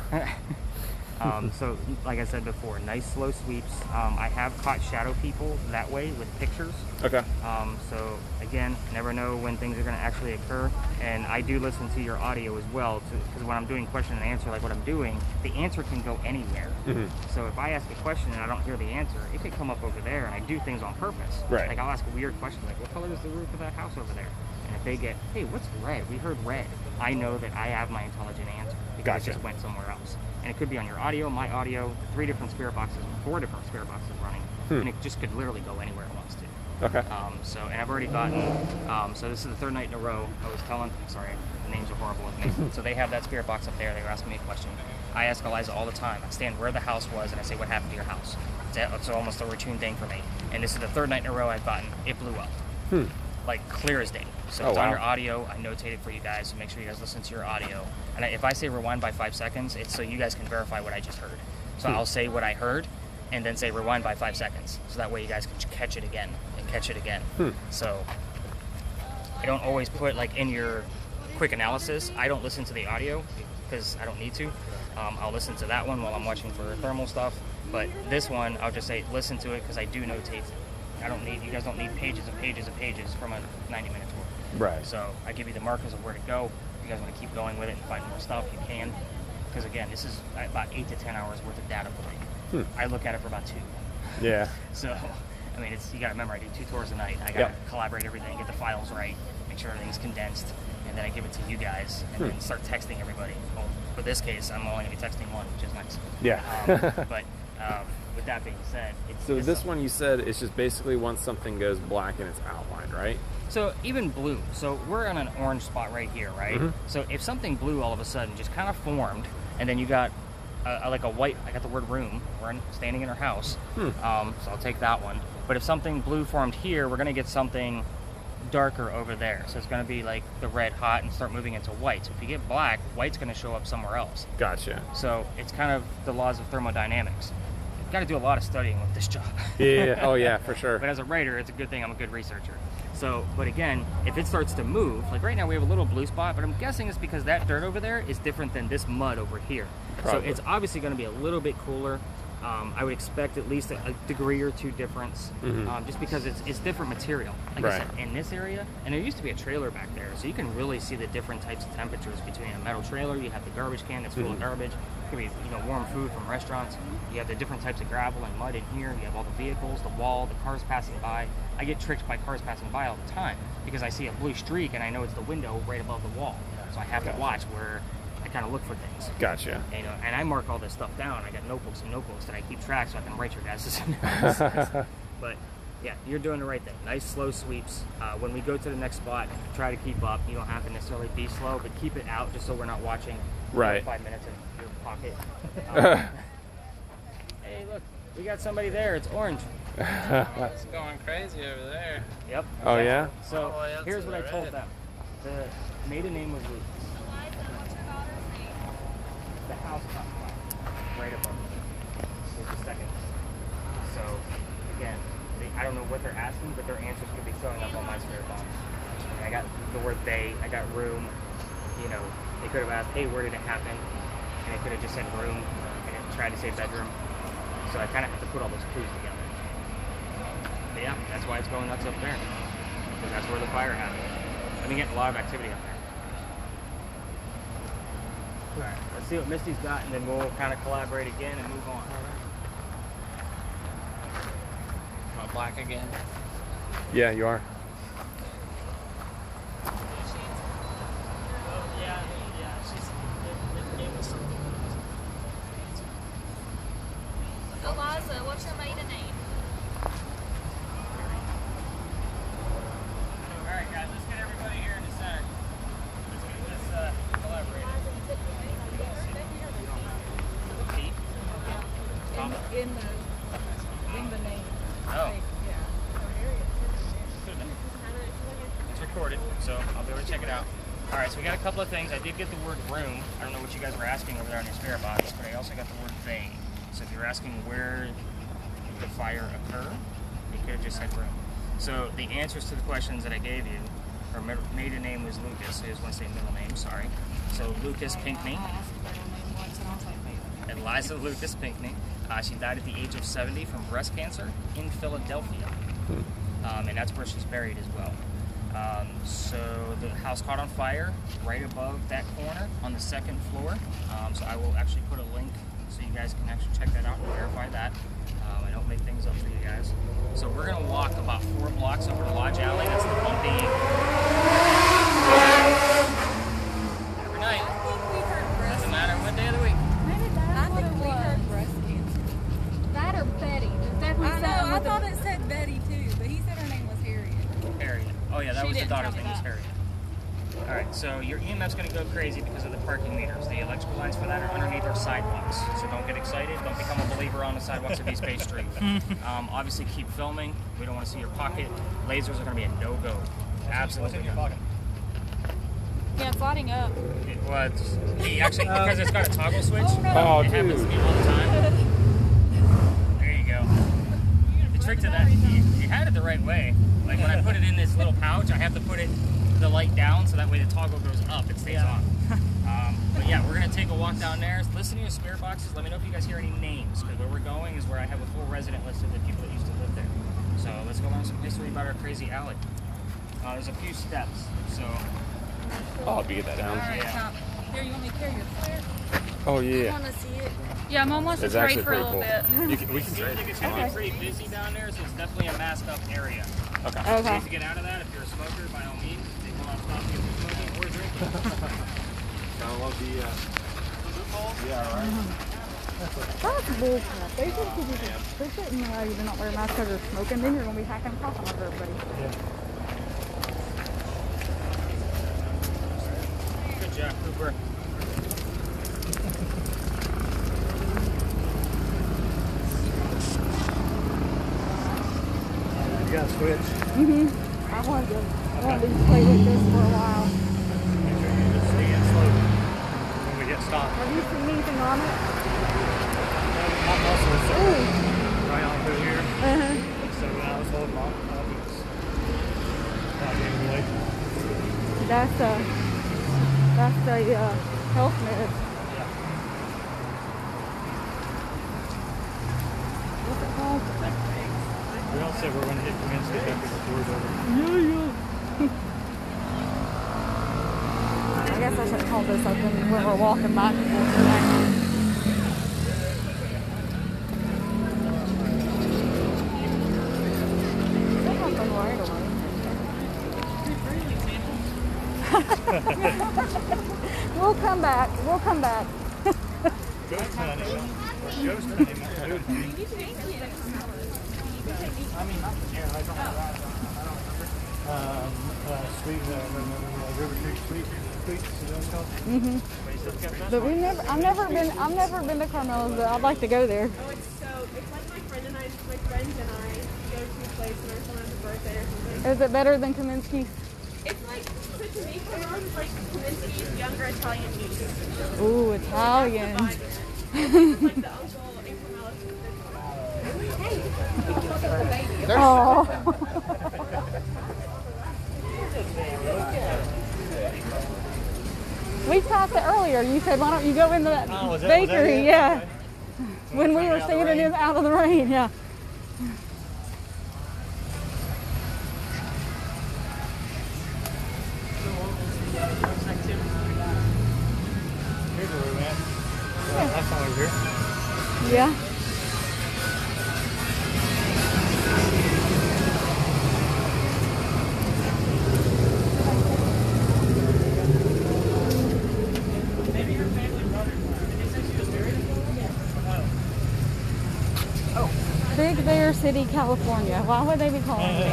So like I said before, nice slow sweeps. I have caught shadow people that way with pictures. Okay. So again, never know when things are going to actually occur. And I do listen to your audio as well, because when I'm doing question and answer, like what I'm doing, the answer can go anywhere. So if I ask a question and I don't hear the answer, it could come up over there, and I do things on purpose. Right. Like I'll ask a weird question, like what color is the roof of that house over there? And if they get, hey, what's red? We heard red. I know that I have my intelligent answer because it just went somewhere else. And it could be on your audio, my audio, 4 different spirit boxes running, and it just could literally go anywhere it wants to. Okay. And I've already gotten, so this is the third night in a row. I was telling, sorry, the names are horrible with me. So they have that spirit box up there. They were asking me a question. I ask Eliza all the time. I stand where the house was and I say, what happened to your house? It's almost a routine thing for me. And this is the third night in a row I've gotten, it blew up. Like clear as day. So it's on your audio. I notate it for you guys, so make sure you guys listen to your audio. And if I say rewind by 5 seconds, it's so you guys can verify what I just heard. So I'll say what I heard and then say rewind by 5 seconds. So that way you guys can catch it again and catch it again. So I don't always put like in your quick analysis, I don't listen to the audio because I don't need to. I'll listen to that one while I'm watching for thermal stuff. But this one, I'll just say listen to it because I do notate. You guys don't need pages and pages and pages from a 90-minute tour. Right. So I give you the markers of where to go. If you guys want to keep going with it and find more stuff, you can. Because again, this is about 8 to 10 hours worth of data for me. I look at it for about 2. Yeah. So, I mean, you got to remember, I do 2 tours a night. I got to collaborate everything, get the files right, make sure everything's condensed, and then I give it to you guys, and then start texting everybody. Well, for this case, I'm only going to be texting one, which is nice. Yeah. But with that being said, so this one you said it's just basically once something goes black and it's outlined, right? So even blue. So we're on an orange spot right here, right? So if something blue all of a sudden just kind of formed, and then you got like a white, I got the word room, we're standing in our house, so I'll take that one. But if something blue formed here, we're going to get something darker over there. So it's going to be like the red hot and start moving into white. So if you get black, white's going to show up somewhere else. Gotcha. So it's kind of the laws of thermodynamics. You've got to do a lot of studying with this job. Yeah. Oh yeah, for sure. But as a writer, it's a good thing I'm a good researcher. So, but again, if it starts to move, like right now we have a little blue spot, but I'm guessing it's because that dirt over there is different than this mud over here. Probably. So it's obviously going to be a little bit cooler. I would expect at least a degree or 2 difference, just because it's different material. Like I said, in this area, and there used to be a trailer back there, so you can really see the different types of temperatures between a metal trailer. You have the garbage can that's full of garbage. It could be warm food from restaurants. You have the different types of gravel and mud in here. You have all the vehicles, the wall, the cars passing by. I get tricked by cars passing by all the time because I see a blue streak and I know it's the window right above the wall. So I have to watch where I kind of look for things. Gotcha. And I mark all this stuff down. I got notebooks and notebooks that I keep track so I can write your guys' analysis. But yeah, you're doing the right thing. Nice slow sweeps. When we go to the next spot, try to keep up. You don't have to necessarily be slow, but keep it out just so we're not watching 5 minutes in your pocket. Hey, look, we got somebody there. It's orange. It's going crazy over there. Yep. Oh yeah? So here's what I told them. The maiden name was Lucas. The house top right above me is the second. So again, I don't know what they're asking, but their answers could be showing up on my spirit box. I got the word they, I got room. They could have asked, hey, where did it happen? And it could have just said room and it tried to say bedroom. So I kind of have to put all those clues together. But yeah, that's why it's going nuts up there. Because that's where the fire happened. I've been getting a lot of activity up there. Alright, let's see what Misty's got and then we'll kind of collaborate again and move on. Am I black again? Yeah, you are. Eliza, what's your maiden name? Alright guys, let's get everybody here in the center. Let's get this collaborated. In the name. Oh. Yeah. recorded, so I'll be able to check it out. All right, so we got a couple of things. I did get the word room. I don't know what you guys were asking over there on your spirit box, but I also got the word they. So if you're asking where the fire occurred, you could have just said room. So the answers to the questions that I gave you, her maiden name was Lucas. I just want to say middle name, sorry. So Lucas Pinkney. Eliza Lucas Pinkney. She died at the age of 70 from breast cancer in Philadelphia. And that's where she's buried as well. So the house caught on fire right above that corner on the second floor. So I will actually put a link so you guys can actually check that out and verify that. I don't make things up for you guys. So we're going to walk about 4 blocks over to Lodge Alley. That's the bumpy. Every night. I think we heard breast Doesn't matter what day of the week. Maybe I that's what think it we heard was. breast cancer. That or Betty. There's definitely I something know. I with thought it said Betty too, but he said her name was Harriet. Harriet. Oh yeah, that She was the didn't daughter's tell me name was that. Harriet. All right, so your EMF's going to go crazy because of the parking meters. The electrical lines for that are underneath our sidewalks. So don't get excited. Don't become a believer on the sidewalks of East Bay Street. Obviously, keep filming. We don't want to see your pocket. Lasers are going to be a no-go. Absolutely. No. Yeah, it's lighting up. Well, actually, because it's got a toggle switch, Oh, it happens to dude. me all the time. There you go. The trick to that, you had it the right way. Like when I put it in this little pouch, I have to put the light down so that way the toggle goes up, it stays on. But yeah, we're gonna take a walk down there. Listen to your spirit boxes. Let me know if you guys hear any names, because where we're going is where I have a full resident list of the people that used to live there. So let's go learn some history about our crazy alley. There's a few steps. So Oh, be get that down. Alright, Yeah. Here, you want me to carry your flare? Oh I yeah. want to see it. Yeah, Mom wants It's to pray actually for a pretty little cool. bit. We can I trade. think it's gonna be pretty busy down there, so it's definitely a masked up area. Okay. You Okay. need to get out of that. If you're a smoker, by all means, they will not stop you from smoking or drinking. I love the. Loophole? Yeah, right. That's bullcrap. They shouldn't allow you to not wear a mask because you're smoking. Then you're going to be hacking across on everybody. Good job, Cooper. You got a switch. I wanted to play with this for a while. Make sure you just stand slowly when we get stopped. Have you seen anything on it? My muscles are right on through here. Uh-huh. So when I was holding my it's not getting away. That's a health med. What's it called? We all said we're going to hit Kaminsky after the tour's over. I guess I should have called this open when we're walking back and forth today. That happened right away. We'll come back. We'll come back. Ghost hunting. Ghost hunting. Not food hunting. I mean, not yeah, I don't have that. I don't remember. Sweet, River Creek Sweets, is that what it's called? But I've never been to Carmela's, but I'd like to go there. Oh, it's like my friends and I go to a place when our son has a birthday or something. Is it better than Kaminsky's? It's like, so to me, Carmela's is like Kaminsky's younger Italian niece. Ooh, Italian. It's like the uncle in Carmela's. Oh. We talked earlier. You said, why don't you go into that Oh, was that bakery? it? Yeah. Okay. When we were standing in out of the rain, yeah. Here's where we went. Last time we were here. Yeah. Big Bear City, California. Why would they be calling me?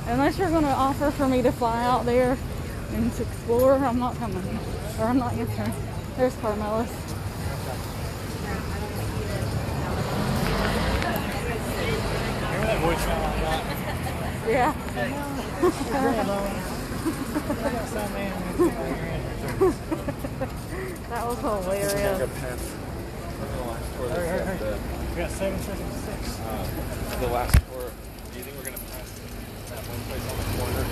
Unless you're going to offer for me to fly out there and to explore, I'm not coming. Or I'm not answering. There's Carmela's. Remember that voicemail I got? Yeah. That was hilarious. The We got 776. last tour. Do you think we're gonna pass that one place on the corner?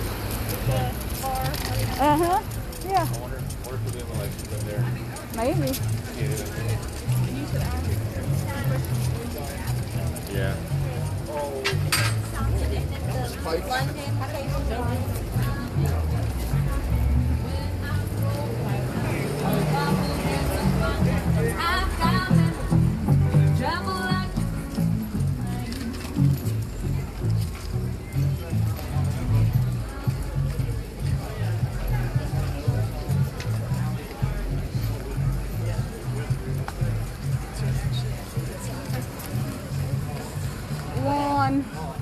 Uh-huh. Yeah, I wonder if we're doing like go there. maybe. Yeah.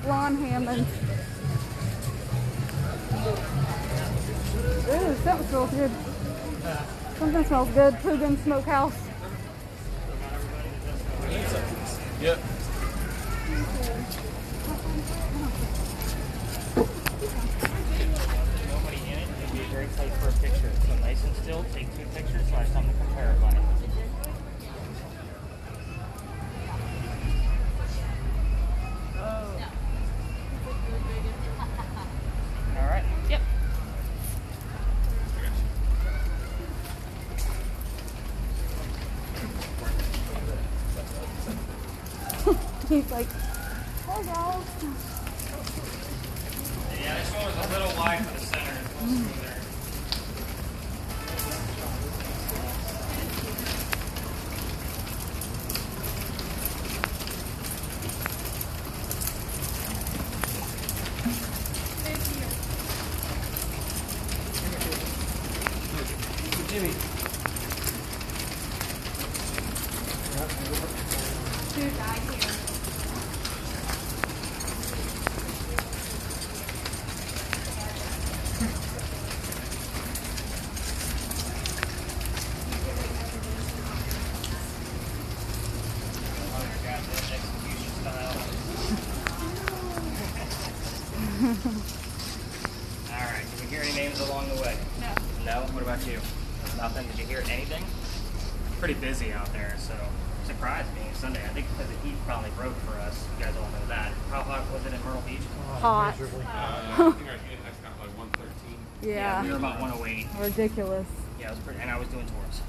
Lon Hammond. Ooh, something smells good. Something smells good. Poogan Smokehouse. Yep. Nobody in it. It'd be a great place for a picture. So nice and still. Take 2 pictures so I have something to compare it by. All right. Yep. He's like, hey guys. Yeah, this one was a little wide for the center. Let's go there. Jimmy. Two guys here. Oh, your God, that execution style. All right. Did you hear any names along the way? No. No? What about you? Nothing? Did you hear anything? Pretty busy out there, so surprised being Sunday. I think because the heat probably broke for us. You guys all know that. How hot was it in Myrtle Beach? Hot. I think our heat index got like 113. Yeah. We were about 108. Ridiculous. Yeah, it was pretty, and I was doing tours.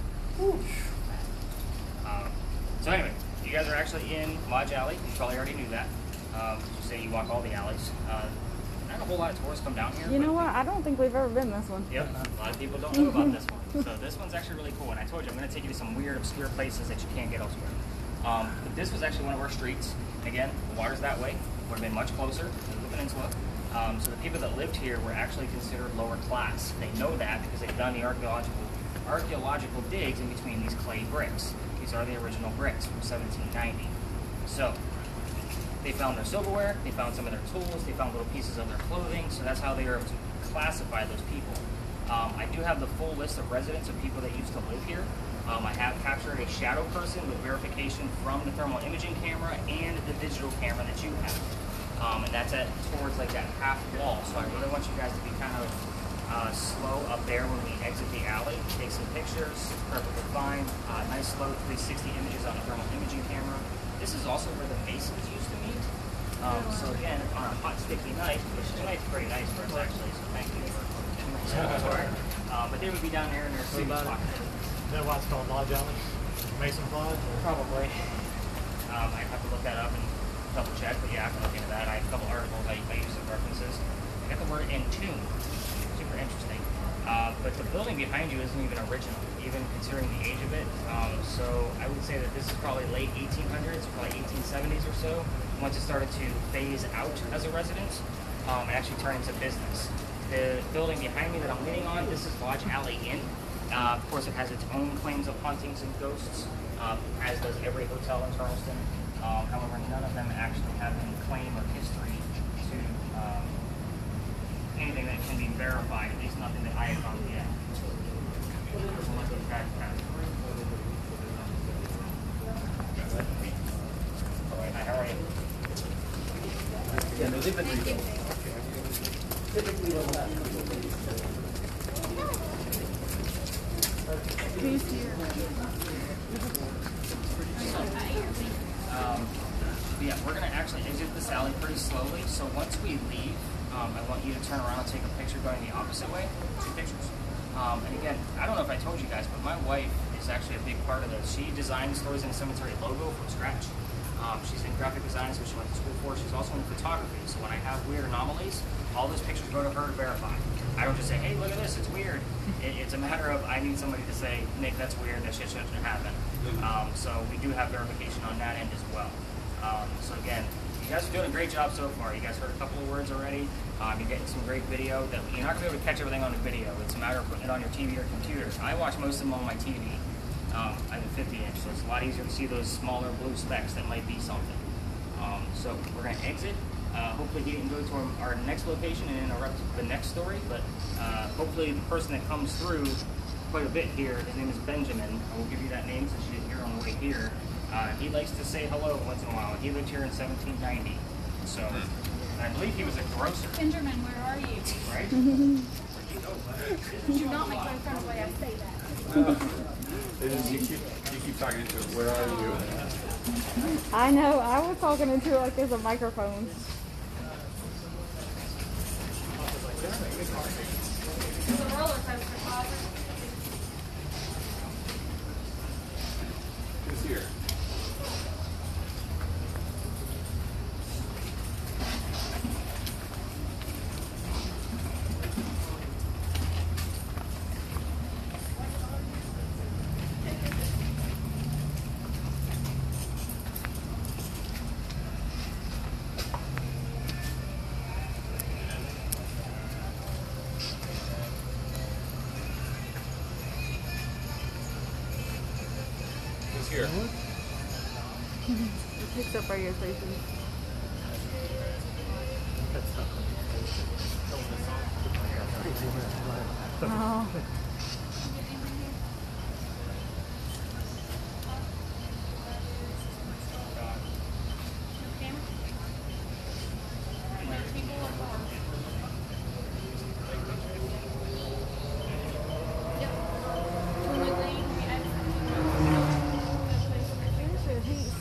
So anyway, you guys are actually in Lodge Alley. You probably already knew that. You say you walk all the alleys. Not a whole lot of tourists come down here. You but- know what? I don't think we've ever been this one. Yep, a lot of people don't know about this one. So this one's actually really cool. And I told you, I'm going to take you to some weird, obscure places that you can't get elsewhere. But this was actually one of our streets. Again, the water's that way. Would have been much closer to the peninsula. So the people that lived here were actually considered lower class. They know that because they've done the archaeological digs in between these clay bricks. These are the original bricks from 1790. So they found their silverware, they found some of their tools, they found little pieces of their clothing, so that's how they were able to classify those people. I do have the full list of residents of people that used to live here. I have captured a shadow person with verification from the thermal imaging camera and the digital camera that you have. And that's at towards like that half wall, so I really want you guys to be kind of slow up there when we exit the alley. Take some pictures, perfectly fine. Nice slow 360 images on the thermal imaging camera. This is also where the Masons used to meet. So again, on a hot, sticky night, which tonight's pretty nice for us actually, so thank you for but they would be down there in their city spot. Is that why it's called Lodge Alley? Mason's Lodge? Probably. I'd have to look that up and double check, but yeah, I can look into that. I have a couple articles I use some references. I got the word entomb. Super interesting. But the building behind you isn't even original, even considering the age of it. So I would say that this is probably late 1800s, probably 1870s or so, once it started to phase out as a residence and actually turn into business. The building behind me that I'm leaning on, this is Lodge Alley Inn. Of course, it has its own claims of hauntings and ghosts, as does every hotel in Charleston. However, none of them actually have any claim or history to anything that can be verified, at least nothing that I have found yet. So let those guys pass through. All right, hi, how are you? Yeah, no, they've been rebuilt. Who's here? Yeah, we're gonna actually exit this alley pretty slowly. So once we leave, I want you to turn around and take a picture going the opposite way. 2 pictures. And again, I don't know if I told you guys, but my wife is actually a big part of this. She designed Stories in the Cemetery logo from scratch. She's in graphic design, so she went to school for it. She's also in photography. So when I have weird anomalies, all those pictures go to her to verify. I don't just say, hey, look at this, it's weird. It's a matter of I need somebody to say, Nick, that's weird, that shit shouldn't happen. So we do have verification on that end as well. So again, you guys are doing a great job so far. You guys heard a couple of words already. You're getting some great video. That you're not going to be able to catch everything on the video. It's a matter of putting it on your TV or computer. I watch most of them on my TV. I have a 50-inch, so it's a lot easier to see those smaller blue specks that might be something. So we're going to exit. Hopefully he didn't go to our next location and interrupt the next story, but hopefully the person that comes through quite a bit here, his name is Benjamin. I will give you that name since you didn't hear on the way here. He likes to say hello once in a while. He lived here in 1790. So I believe he was a grocer. Benjamin, where are you? Right? Do not make my friend away. I say that. You keep talking into it. Where are you? I know. I was talking into it like there's a microphone. The roller coaster, Father. Who's here? Here. It picks up radio stations. Oh.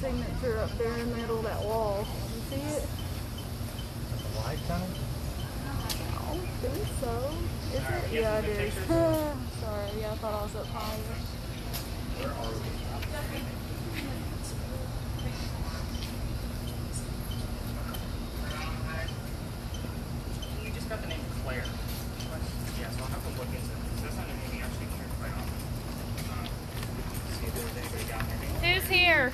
Signature up there in the middle of that wall. You see it? The light coming? I don't think so. Is it? Yeah, it is. Sorry, yeah, I thought I was up higher. We just got the name Claire. Yeah, so I'll have to look into it. That's not a name we actually hear quite often. See if there's anybody down there. Who's here?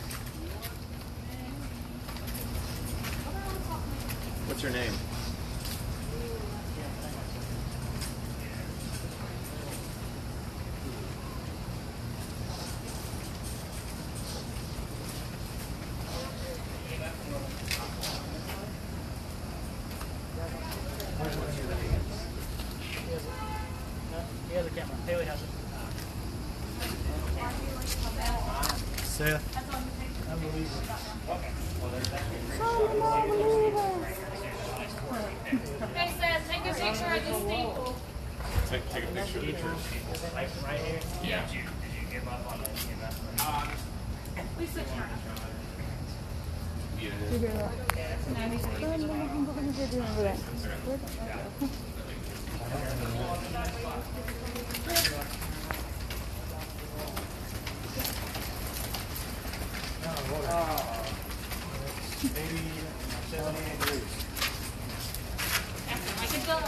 What's your name? He has a camera. Haley has it. Seth. Unbelievable. Hey, Seth, take a picture of this steeple. Take a picture of the church. Like right here? Yeah. Did you give up on the investment? Please switch around. Yeah. Did you hear that? No, he's like, what are you doing over there? Maybe 78 degrees. Like a duck.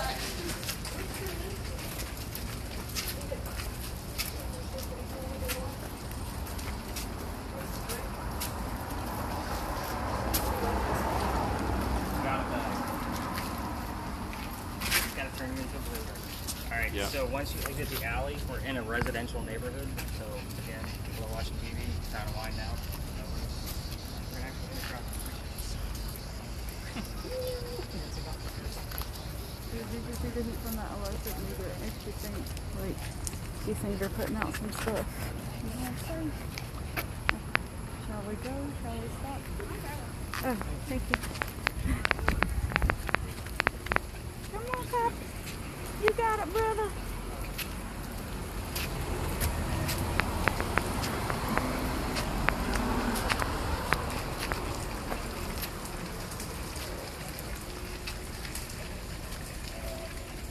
Gotta turn you into a blizzard. Alright, Yeah. so once you exit the alley, we're in a residential neighborhood. So again, people are watching TV, trying to wind down. We're actually in a crowd. Did you see the heat from that electric meter? It makes you think, like, these things are putting out some stuff. You know what I'm saying? Shall we go? Shall we stop? Oh, thank you. Come on, Pop. got it, brother.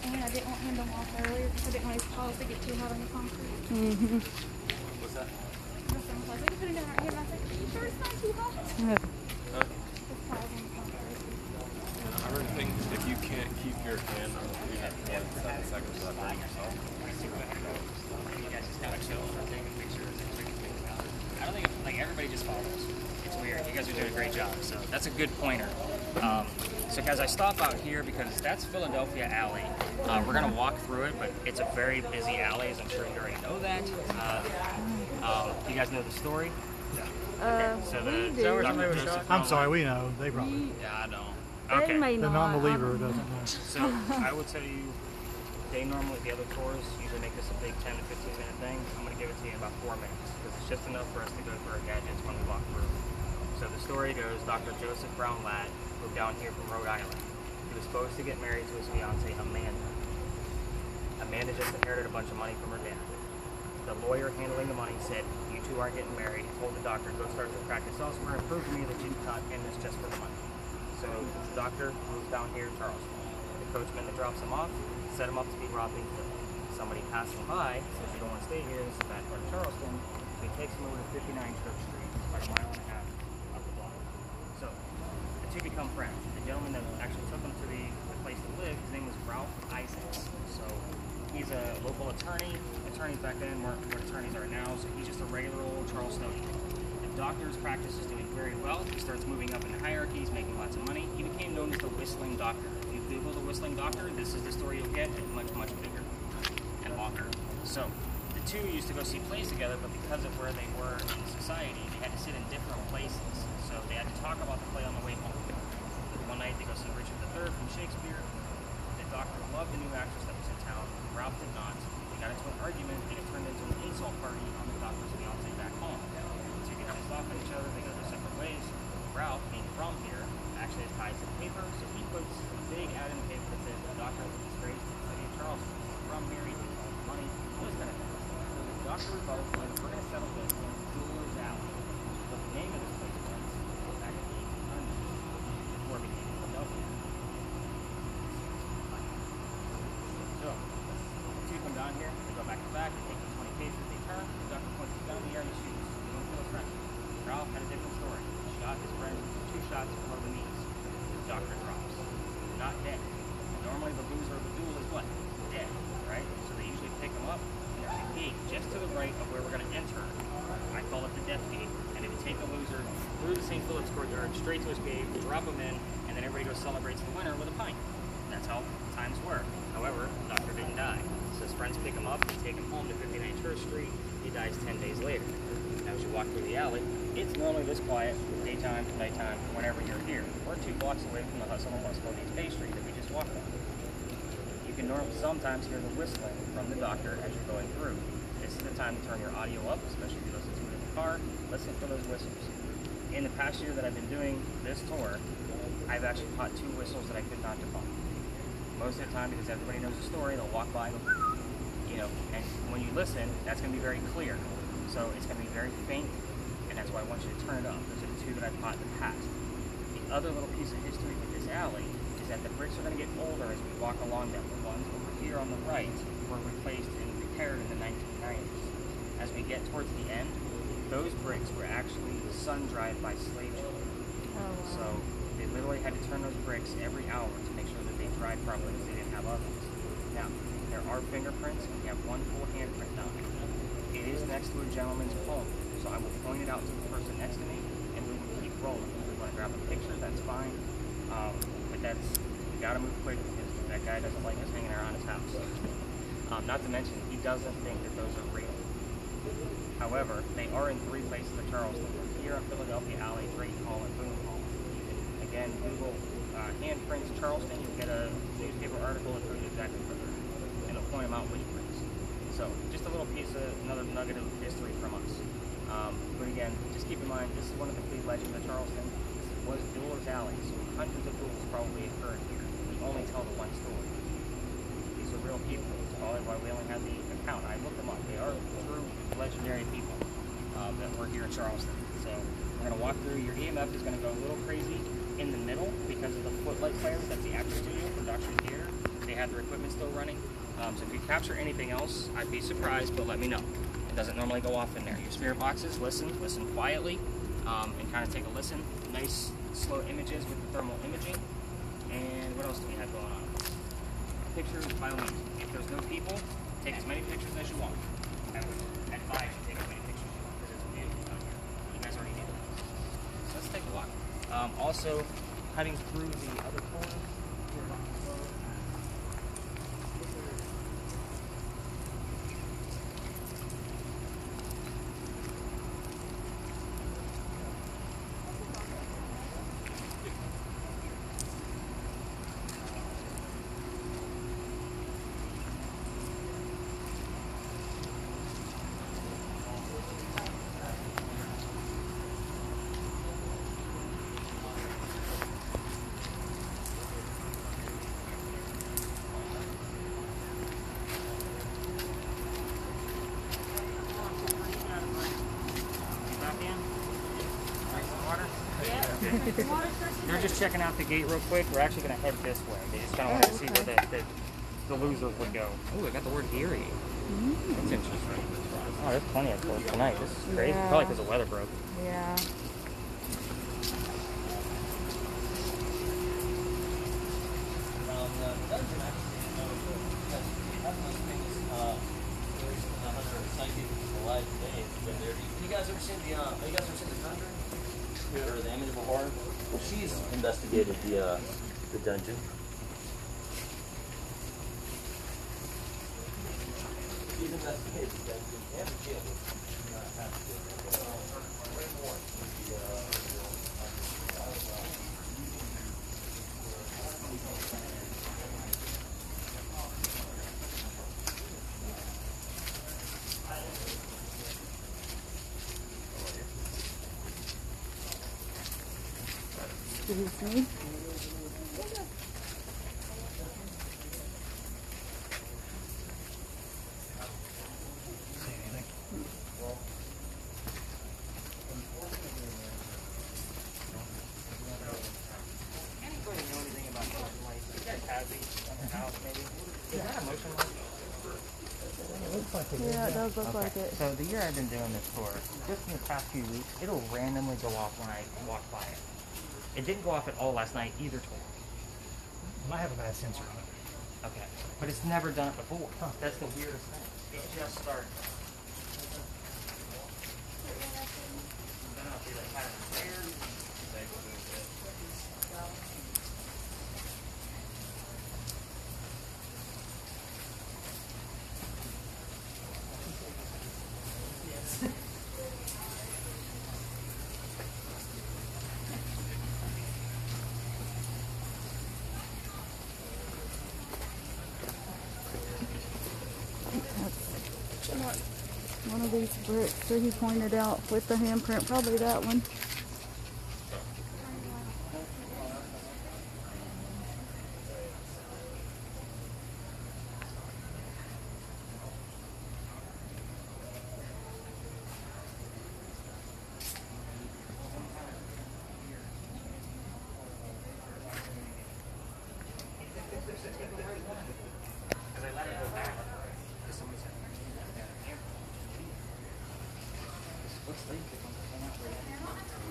And I didn't want him to walk earlier because I didn't want his paws to get too hot on the concrete. What's that? My son was like, we can put him down right here. And I said, are you sure it's not too hot? Huh? His paws on the concrete. I heard things if you can't keep your hand on the hand for 7 seconds without hurting yourself. You guys just gotta chill for taking pictures and taking things out. I don't think like everybody just follows. It's weird. You guys are doing a great job. So that's a good pointer. So guys, I stop out here because that's Philadelphia Alley. We're gonna walk through it, but it's a very busy alley, as I'm sure you already know that. You guys know the story? So we the do. Dr. Joseph I'm sorry, we know. They probably. Yeah, I don't. They Okay. may The not. non-believer doesn't know. So I will tell you, they normally, the other tours usually make this a big 10 to 15 minute thing. I'm going to give it to you in about 4 minutes because it's just enough for us to go through our gadgets when we walk through. So the story goes, Dr. Joseph Brown Ladd moved down here from Rhode Island. He was supposed to get married to his fiancée, Amanda. Amanda just inherited a bunch of money from her dad. The lawyer handling the money said, you two aren't getting married. He told the doctor, go start your practice elsewhere and prove to me that you not in this just for the money. So the doctor moves down here to Charleston. The coachman that drops him off set him up to be robbing Philly. Somebody passing by says you don't want to stay here, this is bad part of Charleston. So he takes him over to 59 Church Street, it's about a mile and a half up the block. So the two become friends. The gentleman that actually took him to the place to live, his name was Ralph Isaacs. So he's a local attorney. Attorneys back then weren't what attorneys are now, so he's just a regular old Charlestonian. The doctor's practice is doing very well. He starts moving up in the hierarchy, he's making lots of money. He became known as the Whistling Doctor. If you Google the Whistling Doctor, this is the story you'll get, and much, much bigger and longer. So the two used to go see plays together, but because of where they were in society, they had to sit in different places. So they had to talk about the play on the way home. One night they go see Richard III from Shakespeare. The doctor loved the new actress that was in town. Ralph did not. They got into an argument, and it turned into an insult party on the doctor's fiancé back home. So you get pissed off at each other, they go their separate ways. Ralph, being from here, actually has ties to the paper, so he puts a big ad in the paper that says the doctor was disgraced to the city of Charleston. He's from here, he takes all the money, those kind of things. So the doctor resolves, like, we're going to settle this in Jeweller's Alley, which is what the name of this place was back in the 1800s, before it became Philadelphia. So, the two come down here, they go back to back, they take the 20 paces, they turn, the doctor points his gun in the air and he shoots. He don't kill his friend. Ralph had a different story. He shot his friend 2 shots below the knees. The doctor drops. Not dead. Normally the loser of the duel is what? Dead, right? So they usually pick him up, and there's a gate just to the right of where we're going to enter. I call it the death gate. And it would take the loser through the St. Philip's courtyard, straight to his cave, drop him in, and then everybody goes celebrates the winner with a pint. That's how times were. However, the doctor didn't die. So his friends pick him up and take him home to 59 Church Street. He dies 10 days later. Now as you walk through the alley, it's normally this quiet, daytime, nighttime, whenever you're here. We're 2 blocks away from the hustle and bustle of East Bay Street that we just walked on. You can sometimes hear the whistling from the doctor as you're going through. This is the time to turn your audio up, especially if you listen to it in the car. Listen for those whistles. In the past year that I've been doing this tour, I've actually caught 2 whistles that I could not define. Most of the time, because everybody knows the story, they'll walk by and and when you listen, that's going to be very clear. So it's going to be very faint, and that's why I want you to turn it up. Those are the 2 that I've caught in the past. The other little piece of history with this alley is that the bricks are going to get older as we walk along them. The ones over here on the right were replaced and repaired in the 1990s. As we get towards the end, those bricks were actually sun-dried by slave children. So they literally had to turn those bricks every hour to make sure that they dried properly because they didn't have ovens. Now, there are fingerprints, and we have 1 full handprint down there. It is next to a gentleman's home, so I will point it out to the person next to me, and we will keep rolling. If we want to grab a picture, that's fine. But you gotta move quick because that guy doesn't like us hanging around his house. Not to mention, he doesn't think that those are real. However, they are in 3 places in Charleston. Here on Philadelphia Alley, Drayton Hall, and Boone Hall. You can, again, Google handprints Charleston. You'll get a newspaper article that shows you exactly where they're at. And it'll point them out which bricks. So, just a little piece of, another nugget of history from us. But again, just keep in mind, this is one of the big legends of Charleston. This was Jeweller's Alley, so hundreds of duels probably occurred here. We only tell the one story. These are real people. It's probably why we only have the account. I looked them up. They are true legendary people that work here in Charleston. So we're going to walk through. Your EMF is going to go a little crazy in the middle because of the footlight flares. That's the actor studio, production theater. They have their equipment still running. So if you capture anything else, I'd be surprised, but let me know. It doesn't normally go off in there. Your spirit boxes, listen quietly, and kind of take a listen. Nice slow images with the thermal imaging. And what else do we have going on? Pictures, by all means. If there's no people, take as many pictures as you want. I would advise you take as many pictures as you want because it's beautiful down here. You guys already knew that. So let's take a walk. Also, cutting through the other corner. They're just checking out the gate real quick. We're actually going to head this way. They just kind of want to see where the losers would go. Oh, I got the word eerie. That's interesting. Oh, there's plenty of clothes tonight. This is crazy. Yeah. Probably because the weather broke. Yeah. You guys ever seen the Conjuring? Or the Amityville Horror? Well, she's investigated the dungeon. She's investigated the dungeon and the jail. Excuse me. Anybody know anything about motion lights? You guys have these in the house, maybe? Is that a motion light? Yeah, it does look like it. So the year I've been doing this for, just in the past few weeks, it'll randomly go off when I walk by it. It didn't go off at all last night either time. I have a bad sensor on it. Okay. But it's never done it before. That's the weirdest thing. It just started. I don't know if they like had it weird. One of these bricks that he pointed out with the handprint, probably that one.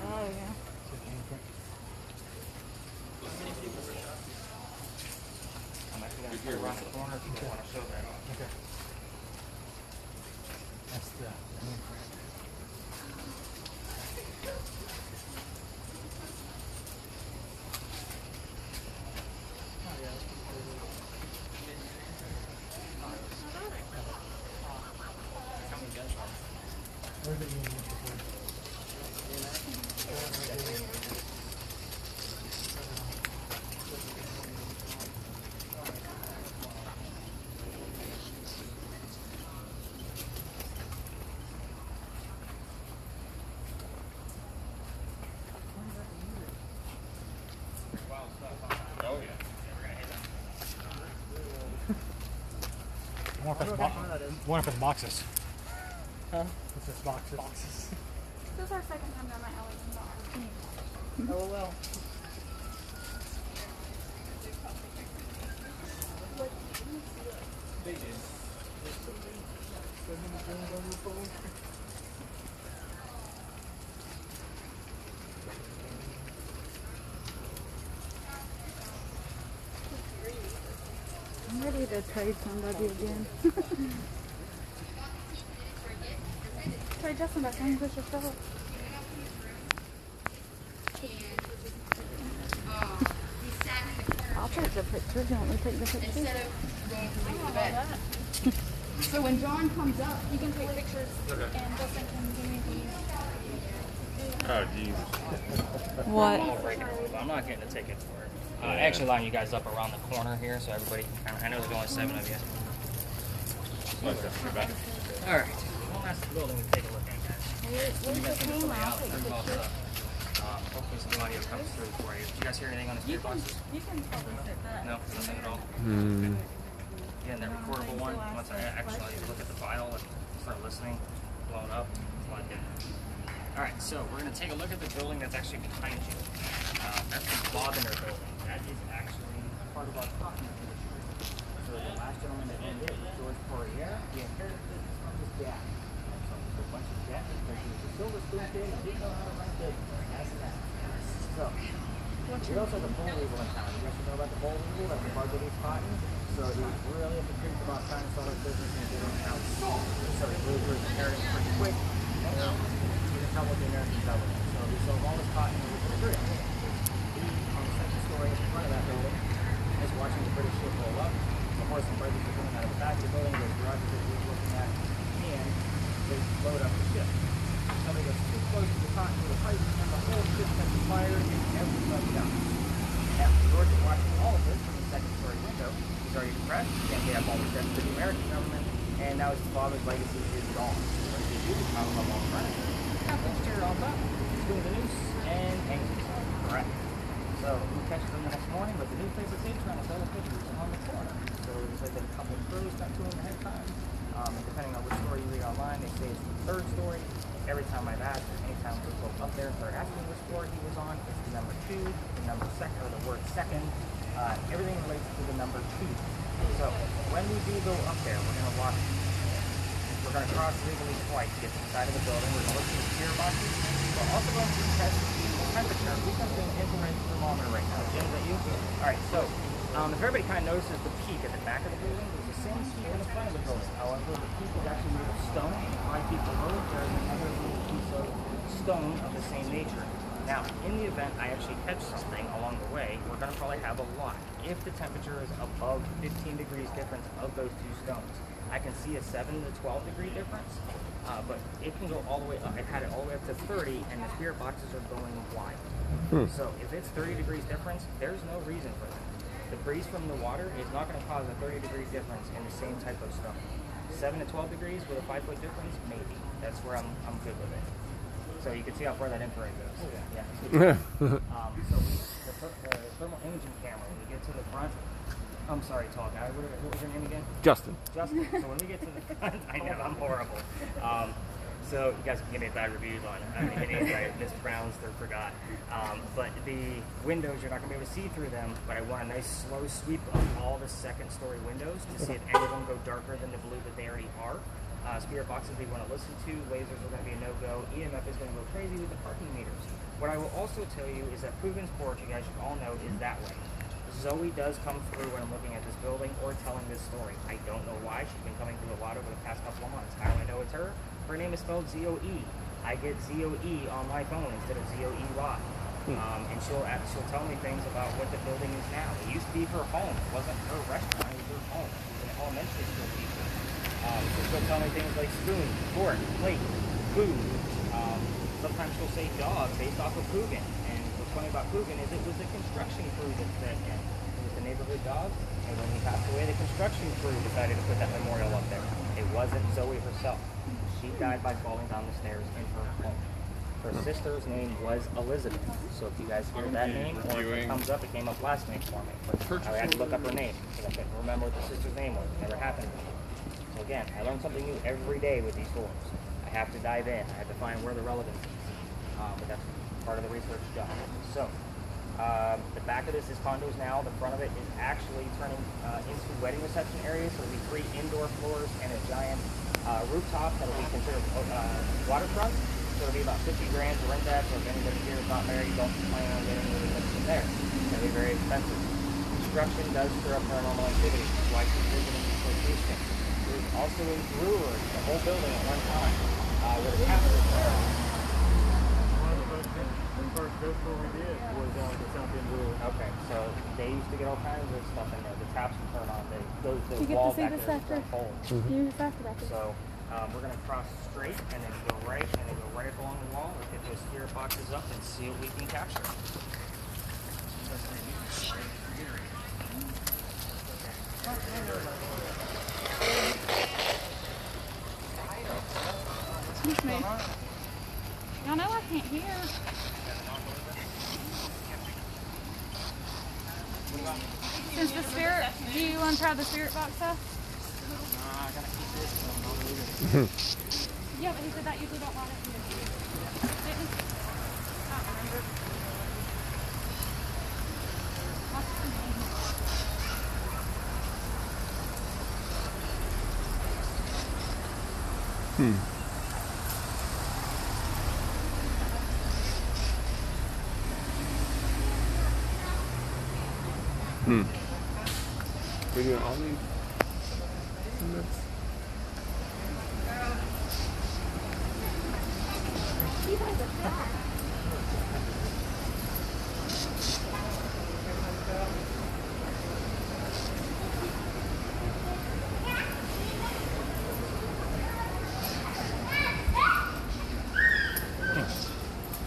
Oh yeah. I'm actually going to go around the corner if you want to show that. Okay. That's the handprint. Where did you use it for? One of his boxes. Huh? It's his boxes. This is our second time down my alley. Oh well. They did. I'm ready to trade somebody again. Trade Justin back home, push yourself. I'll take the pictures. You want me to take the pictures? So when John comes up, you can take pictures and Justin can give me these. Oh, jeez. What? I'm not getting a ticket for it. I actually line you guys up around the corner here so everybody can kind of. I know there's only 7 of you. All right. One last building to take a look at, guys. You guys can somebody out and all stuff. Hopefully some audio comes through for you. Did you guys hear anything on the speaker boxes? You can probably sit that. No, nothing at all. Hmm. Again, that recordable one, once I actually look at the file and start listening, blown up, it's a lot different. Alright, so we're going to take a look at the building that's actually behind you. That's the Wagner building. That is actually part of our property industry. So the last gentleman that owned it was George Poirier. He inherited it from his dad. So a bunch of debt because he was a silver spoon kid and didn't know how to run a business. As an ass. So, we also have the boll weevil in town. You guys should know about the boll weevil. That's the part that eats cotton. So he was really up the creek about trying to sell his business and get it out. So he moved for his inheritance pretty quick. And he didn't tell what the Americans tell him. So he sold all his cotton and he was pretty good. He, on the second story at the front of that building, is watching the British ship roll up. The horse and buggies are coming out of the back of the building. There's garages that he was looking at. And they load up the ship. Somebody gets too close to the cotton with a pipe and the whole ship catches fire and everybody dies. Now, George is watching all of this from the second story window. He's already depressed. He can't pay up all the debts to the American government. And now his father's legacy is gone. What does he do? He piles up all the furniture, puts chair on top, swings the noose, and hangs himself. Correct. So he catches him the next morning, but the new place is trying to sell the pictures on the corner. So there's like a couple of crews got to him ahead of time. And depending on which story you read online, they say it's the third story. Every time I've asked, anytime we go up there and start asking which floor he was on, it's the number 2, the number second, or the word second. Everything relates to the number 2. So when we do go up there, we're going to walk. We're going to cross legally twice to get to the side of the building. We're going to look at the spear boxes. We're also going to test the temperature. We've got an infrared thermometer right now. Jim, is that you? All right. So if everybody kind of notices the peak at the back of the building, there's the same peak in the front of the building. However, the peak is actually made of stone. 5 feet below it, there's another little piece of stone of the same nature. Now, in the event I actually catch something along the way, we're going to probably have a lot. If the temperature is above 15 degrees difference of those 2 stones, I can see a 7 to 12 degree difference, but it can go all the way up. I've had it all the way up to 30, and the spirit boxes are going wide. So if it's 30 degrees difference, there's no reason for that. The breeze from the water is not going to cause a 30 degrees difference in the same type of stone. 7 to 12 degrees with a 5-foot difference, maybe. That's where I'm good with it. So you can see how far that infrared goes. Yeah. So the thermal imaging camera, when we get to the front, I'm sorry, tall guy. What was your name again? Justin. Justin. So when we get to the front, I know I'm horrible. So you guys can give me bad reviews on any names I mispronounced or forgot. But the windows, you're not going to be able to see through them, but I want a nice slow sweep of all the second story windows to see if any of them go darker than the blue that they already are. Spirit boxes we want to listen to, lasers are going to be a no-go, EMF is going to go crazy with the parking meters. What I will also tell you is that Coogan's Porch, you guys should all know, is that way. Zoe does come through when I'm looking at this building or telling this story. I don't know why. She's been coming through a lot over the past couple of months. How do I know it's her? Her name is spelled Z-O-E. I get Z-O-E on my phone instead of Z-O-E-Y. And she'll tell me things about what the building is now. It used to be her home. It wasn't her restaurant. It was her home. She's an elementary school teacher. So she'll tell me things like spoon, fork, plate, food. Sometimes she'll say dog based off of Coogan. And what's funny about Coogan is it was the construction crew that said him. It was the neighborhood dog. And when he passed away, the construction crew decided to put that memorial up there. It wasn't Zoe herself. She died by falling down the stairs in her home. Her sister's name was Elizabeth. So if you guys hear that name, or if it comes up, it came up last name for me. But I had to look up her name because I couldn't remember what the sister's name was. It never happened to me. So again, I learn something new every day with these forms. I have to dive in. I have to find where the relevance is. But that's part of the research job. So the back of this is condos now. The front of it is actually turning into wedding reception areas. So there'll be 3 indoor floors and a giant rooftop that'll be considered waterfront. So it'll be about 50 grand to rent that. So if anybody here is not married, don't plan on getting any reception there. It's going to be very expensive. Construction does stir up paranormal activity. That's why she's visiting this location. There's also a brewery, the whole building at one time, with a captain there. One of the first ghost tour we did was the South End Brewery. Okay, so they used to get all kinds of stuff in there. The taps would turn on. Those You get walls to see back this there after. would turn cold. You just after that. So we're going to cross straight and then go right and then go right along the wall. We'll get those spirit boxes up and see what we can capture. Excuse me. Y'all know I can't hear. Since the spirit, do you want to try the spirit box stuff? I gotta keep this. Yeah, but he said that usually don't want it. Didn't he? I don't remember. What's the name? We doing all these? You guys are fat.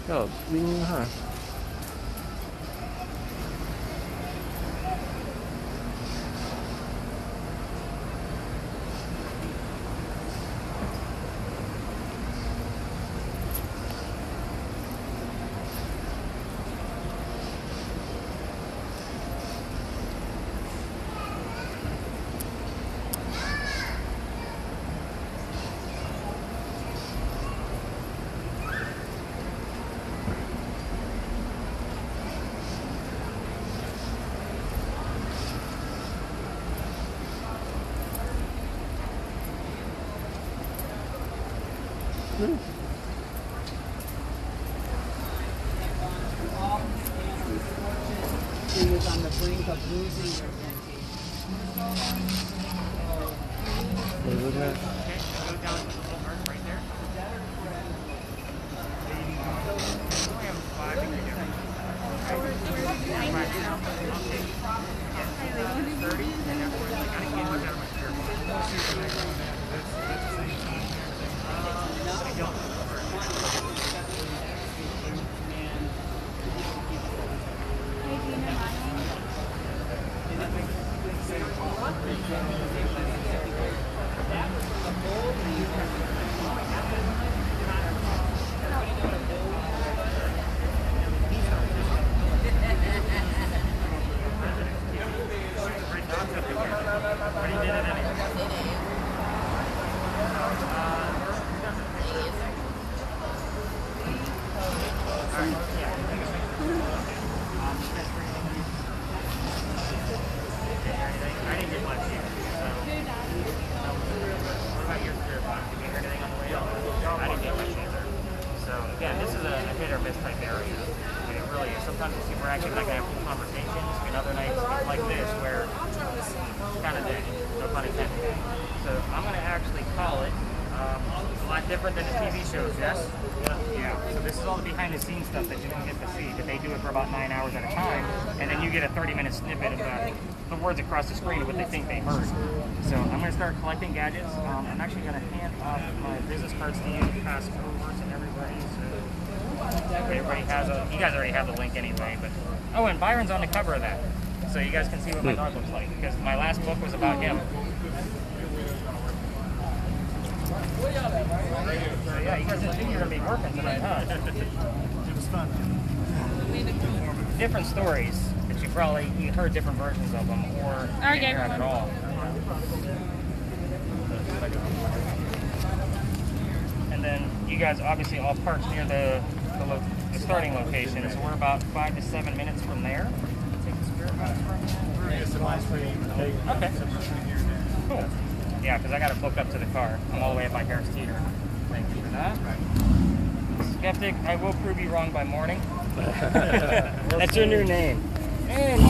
Ja, ringen här. He was on the brink of losing her What are you looking at? Okay, go down to the little arc right there. We only have 5 degree difference. Okay. 30, and afterwards I gotta get much out of my spirit box. I don't. Hey, do you know my name? Already did it anyway. I didn't get much here. What about your spirit box? Did you hear anything on the way out? I didn't get much either. So again, this is a hit or miss type area. I mean, it really is. Sometimes it's super active and I can have full conversations. And other nights it's like this where it's kind of dead. No pun intended. So I'm going to actually call it a lot different than the TV shows, yes? Yeah. So this is all the behind the scenes stuff that you don't get to see, but they do it for about 9 hours at a time, and then you get a 30-minute snippet of the words across the screen of what they think they heard. So I'm going to start collecting gadgets. I'm actually going to hand off my business cards to you to pass over to everybody. So everybody has you guys already have the link anyway, but oh, and Byron's on the cover of that, so you guys can see what my dog looks like, because my last book was about him. So yeah, you guys didn't think you were going to be working tonight, huh? It was fun. Different stories that you heard different versions of them, or you didn't hear them at all. And then you guys obviously all parked near the starting location, so we're about 5 to 7 minutes from there. Take the spirit box from there. It's a nice free. Okay. Cool. Yeah, because I got to book up to the car. I'm all the way up by Harris Teeter. Thank you for that. Skeptic, I will prove you wrong by morning. That's your new name. And